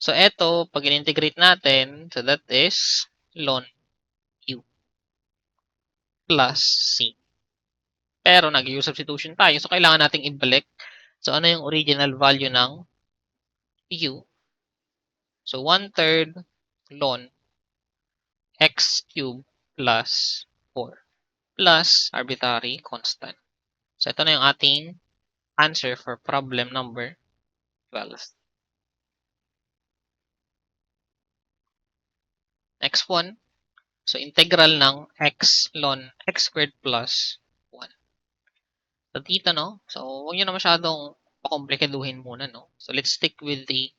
S1: So, eto, pag in-integrate natin, so that is ln u plus c. Pero nag-u substitution tayo, so kailangan nating ibalik. So, ano yung original value ng u? So, 1/3 ln x cubed plus 4 plus arbitrary constant. So, ito na yung ating answer for problem number 12. Next one. So, integral ng x ln x squared plus 1. So, dito, no? So, huwag nyo na masyadong pakomplikaduhin muna, no? So, let's stick with the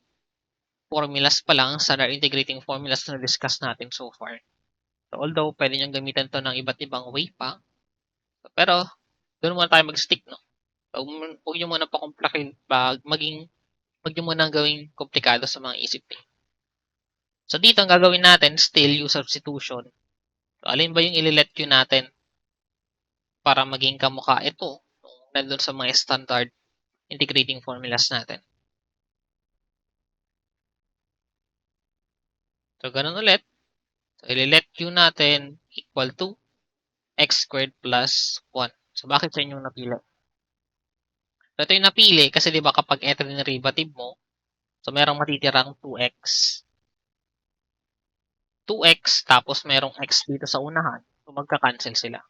S1: formulas pa lang, standard integrating formulas na discuss natin so far. So, although pwede nyo gamitan to ng iba't ibang way pa, pero doon muna tayo mag-stick, no? Huwag nyo muna huwag nyo muna gawing komplikado sa mga isip niyo. So, dito ang gagawin natin, still use substitution. So, alin ba yung ililet Q natin para maging kamukha ito nandun sa mga standard integrating formulas natin. So, ganun ulit. So, ililet Q natin equal to x squared plus 1. So, bakit sa inyong napili? So, ito yung napili kasi di ba kapag ito yung derivative mo, so merong matitirang 2x. 2x tapos merong x dito sa unahan. So, magka-cancel sila.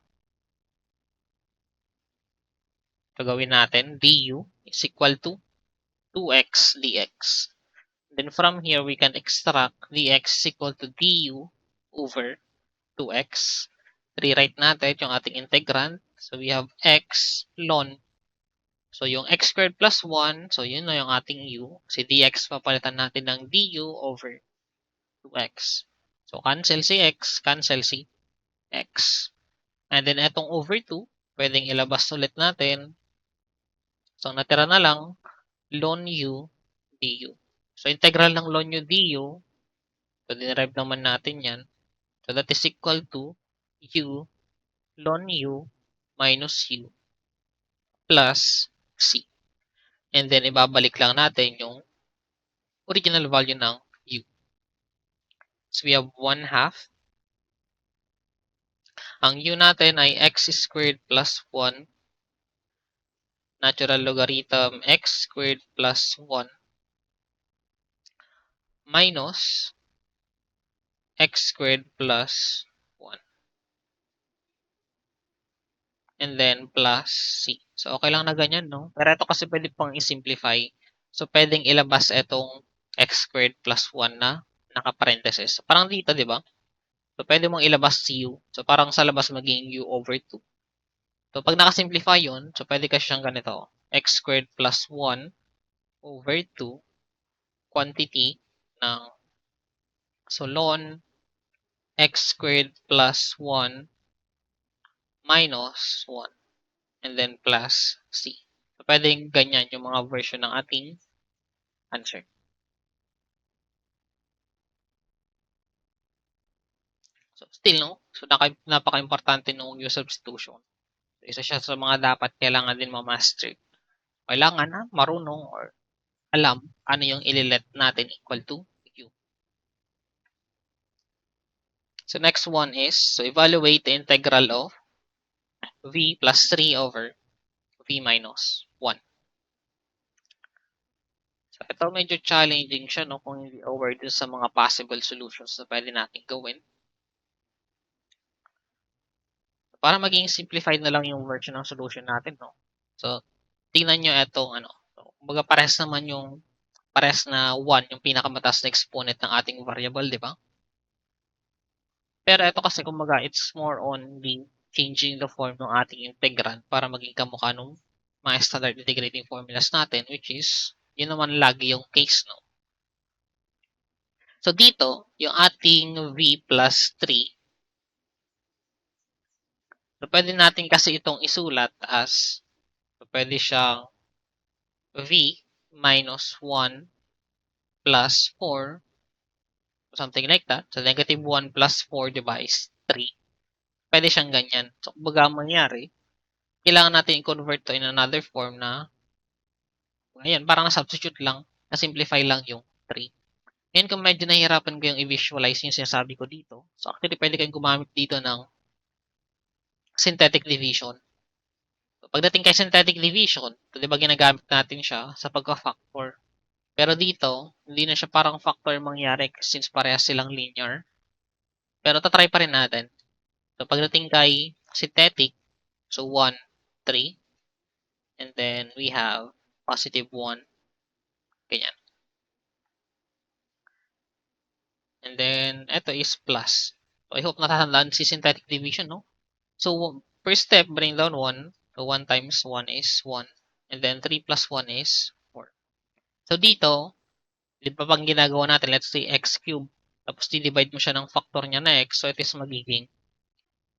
S1: So, gawin natin du is equal to 2x dx. Then from here, we can extract dx is equal to du over 2x. Rewrite natin yung ating integrand. So, we have x ln. So, yung x squared plus 1, so yun na yung ating u. Si dx, papalitan natin ng du over 2x. So, cancel si x, cancel si x. And then, etong over 2, pwedeng ilabas ulit natin. So, natira na lang, ln u du. So, integral ng ln u du, so, dinerive naman natin yan. So, that is equal to u ln u minus u plus c. And then, ibabalik lang natin yung original value ng u. So, we have 1/2. Ang u natin ay x squared plus 1 natural logarithm x squared plus 1 minus x squared plus 1. And then, plus c. So, okay lang na ganyan, no? Pero ito kasi pwede pang i-simplify. So, pwedeng ilabas itong x squared plus 1 na naka-parenthesis. Parang dito, di ba? So, pwede mong ilabas si u. So, parang sa labas maging u over 2. So, pag nakasimplify yun, so pwede ka siyang ganito. X squared plus 1 over 2 quantity ng so ln x squared plus 1 minus 1 and then plus c. So, pwedeng ganyan yung mga version ng ating answer. So, still, no? So, napaka-importante nung use substitution. So, isa siya sa mga dapat kailangan din ma-master. Kailangan na marunong or alam ano yung ililet natin equal to q. So, next one is, so evaluate the integral of v plus 3 over v minus 1. So, ito medyo challenging siya, no? Kung hindi aware dun sa mga possible solutions na pwede natin gawin. Para maging simplified na lang yung version ng solution natin, no? So, tingnan nyo itong, so, kumbaga parehas naman yung, parehas na 1, yung pinakamataas na exponent ng ating variable, di ba? Pero ito kasi, kumbaga, it's more on the changing the form ng ating integrand para maging kamukha nung mga standard integrating formulas natin, which is, yun naman lagi yung case, no? So, dito, yung ating v plus 3, so, pwede natin kasi itong isulat as, so, pwede siyang v minus 1 plus 4, something like that. So, negative 1 plus 4 divides 3. Pwede siyang ganyan. So, kumbaga mangyari, kailangan natin i-convert to in another form na, ayan, parang na-substitute lang, na-simplify lang yung 3. Ngayon, kung medyo nahihirapan ko yung i-visualize yung sinasabi ko dito, so actually, pwede kayong gumamit dito ng synthetic division. So, pagdating kay synthetic division, so, di ba ginagamit natin siya sa pagka-factor. Pero dito, hindi na siya parang factor mangyari since parehas silang linear. Pero tatry pa rin natin. So, pagdating kay synthetic, so 1, 3. And then, we have positive 1. Ganyan. And then, ito is plus. So, I hope natatandaan si synthetic division, no? So, first step, bring down 1. So, 1 times 1 is 1. And then, 3 plus 1 is 4. So, dito, di ba pag ginagawa natin, let's say x cubed. Tapos di-divide mo siya ng factor niya na x. So it is magiging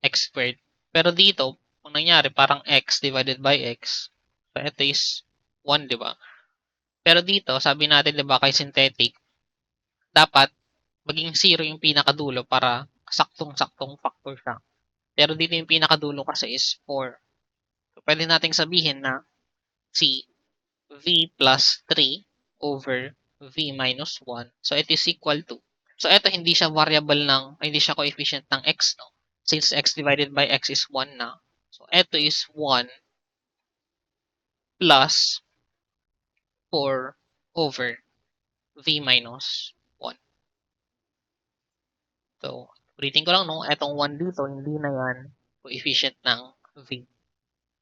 S1: x squared. Pero dito, kung nangyari parang x divided by x. So ito is 1, di ba? Pero dito, sabi natin, di ba, kay synthetic, dapat maging 0 yung pinakadulo para saktong-saktong factor siya. Pero dito yung pinakadulo kasi is 4. So, pwede nating sabihin na si v plus 3 over v minus 1. So, it is equal to. So, ito hindi siya variable hindi siya coefficient ng x, no? Since x divided by x is 1 na. So, ito is 1 plus 4 over v minus 1. So, ulitin ko lang, no? Etong 1 dito, hindi na yan coefficient ng v.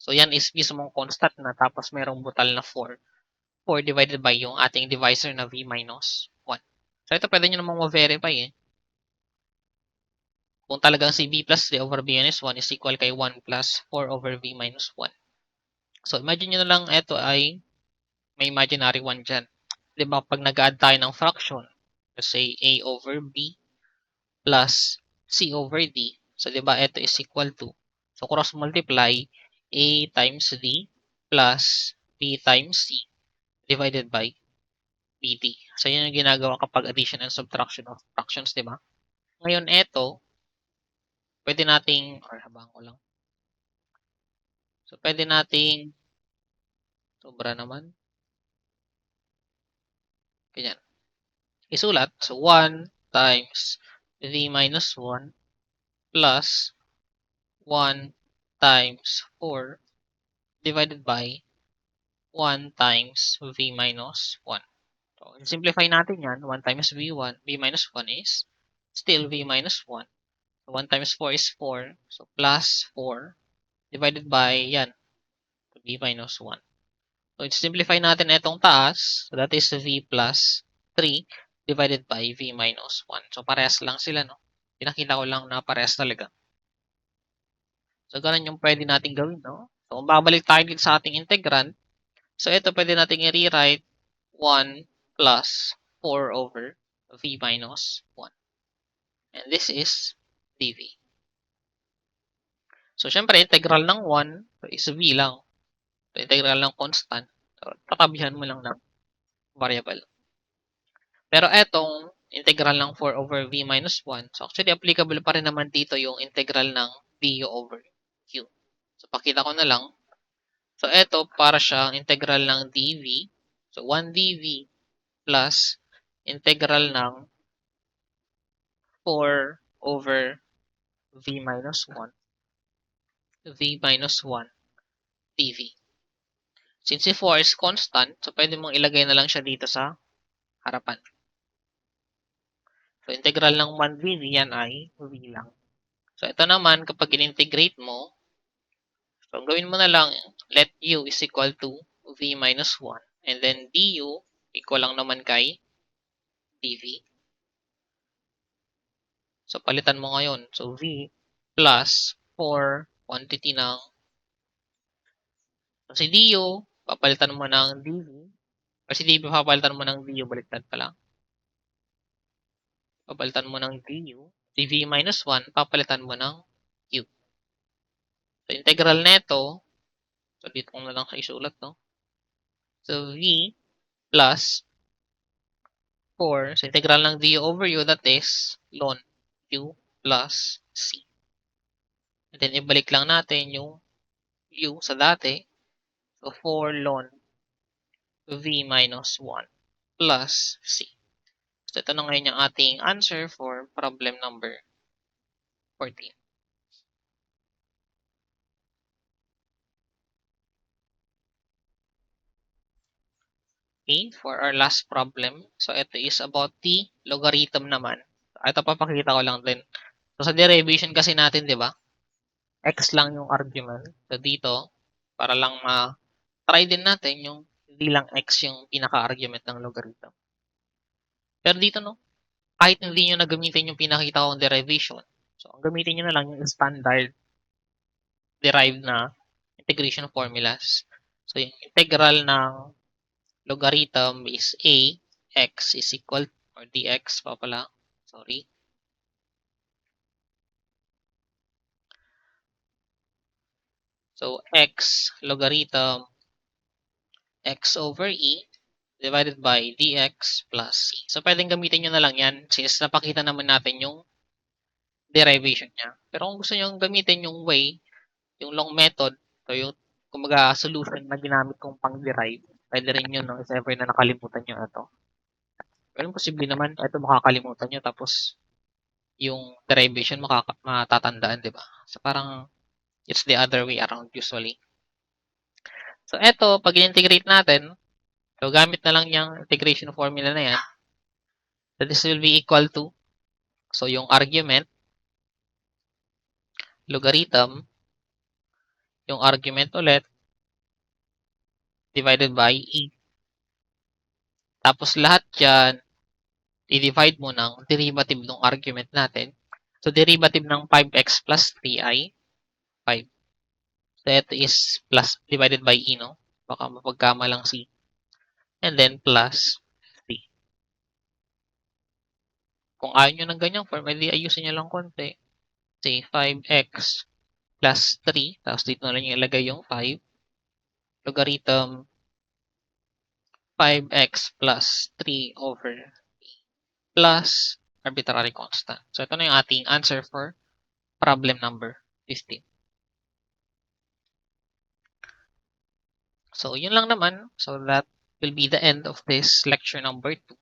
S1: So, yan is mismong constant na tapos merong butal na 4. 4 divided by yung ating divisor na v minus 1. So, ito pwede nyo namang ma-verify eh. Kung talagang si v plus 3 over v minus 1 is equal kay 1 plus 4 over v minus 1. So, imagine nyo na lang ito ay may imaginary 1 dyan. Diba, pag nag-add tayo ng fraction, let's say a over b plus c over d. So, diba, ito is equal to. So, cross multiply a times d plus b times c divided by bd. So, yun yung ginagawa kapag addition and subtraction of fractions, diba? Ngayon, ito, pwede nating, or habang ko lang. So, pwede nating, sobra naman. Ganyan. Isulat. So, 1 times v minus 1 plus 1 times 4 divided by 1 times v minus 1. So, simplify natin yan. 1 times v1, v minus 1 is still v minus 1. So, 1 times 4 is 4. So, plus 4 divided by yan, v minus 1. So, simplify natin itong taas. So, that is v plus 3 divided by v minus 1. So, parehas lang sila, no? Pinakita ko lang na parehas talaga. So, ganun yung pwede natin gawin, no? So, kung babalik tayo dito sa ating integrand, so, ito pwede natin i-rewrite 1 plus 4 over v minus 1. And this is dv. So, syempre, integral ng 1 is v lang. So, integral ng constant. So, tatabihan mo lang ng variable. Pero etong integral ng 4 over v minus 1, so actually applicable pa rin naman dito yung integral ng du over q. So pakita ko na lang. So eto para siyang integral ng dv. So 1 dv plus integral ng 4 over v minus 1 dv. Since si 4 is constant, so pwede mong ilagay na lang siya dito sa harapan. So, integral ng 1 dv, yan ay v lang. So, ito naman, kapag in-integrate mo, so, gawin mo na lang, let u is equal to v minus 1. And then, du, equal lang naman kay dv. So, palitan mo ngayon. So, v plus 4 quantity ng, so, si du, papalitan mo ng dv. Or si dv, papalitan mo ng du, baliktad pala. Papalitan mo ng du. Si v minus 1, papalitan mo ng q. So, integral neto, so, dito ko na lang sa isulat, no? So, v plus 4, so, integral ng du over u, that is ln u plus c. And then, ibalik lang natin yung u sa dati. So, 4 ln v minus 1 plus c. So, ito na ngayon yung ating answer for problem number 14. Okay, for our last problem. So, ito is about the logarithm naman. Ito papakita ko lang din. So, sa derivation kasi natin, di ba? X lang yung argument. So, dito, para lang ma-try din natin yung hindi lang X yung pinaka-argument ng logarithm. Pero dito, no, kahit hindi nyo na gamitin yung pinakita kong derivation, so, ang gamitin nyo na lang yung standard derived na integration formulas. So, yung integral ng logarithm is a x is equal or dx pa pala. Sorry. So, x logarithm x over e divided by dx plus c. So, pwedeng gamitin nyo na lang yan since napakita naman natin yung derivation niya. Pero kung gusto nyo gamitin yung way, yung long method, so yung kumbaga solution na ginamit kong pang-derive, pwede rin yun, no, if ever na nakalimutan nyo ito. Pero posible naman, ito makakalimutan nyo, tapos yung derivation matatandaan, di ba? So, parang it's the other way around usually. So, ito, pag integrate natin, so gamit na lang yung integration formula na yan, so this will be equal to, so yung argument, logarithm, yung argument ulit, divided by e. Tapos lahat yan, i-divide mo ng derivative ng argument natin. So, derivative ng 5x plus 3 ay 5. So, ito is plus divided by e, no? Baka mapagkamalang c. And then, plus c. Kung ayaw nyo ng ganyang form, edi ayusin nyo lang konti. Say, 5x plus 3. Tapos, dito na lang yung ilagay yung 5. Logarithm 5x plus 3 over plus arbitrary constant. So, ito na yung ating answer for problem number 15. So, yun lang naman. So, that will be the end of this lecture number 2.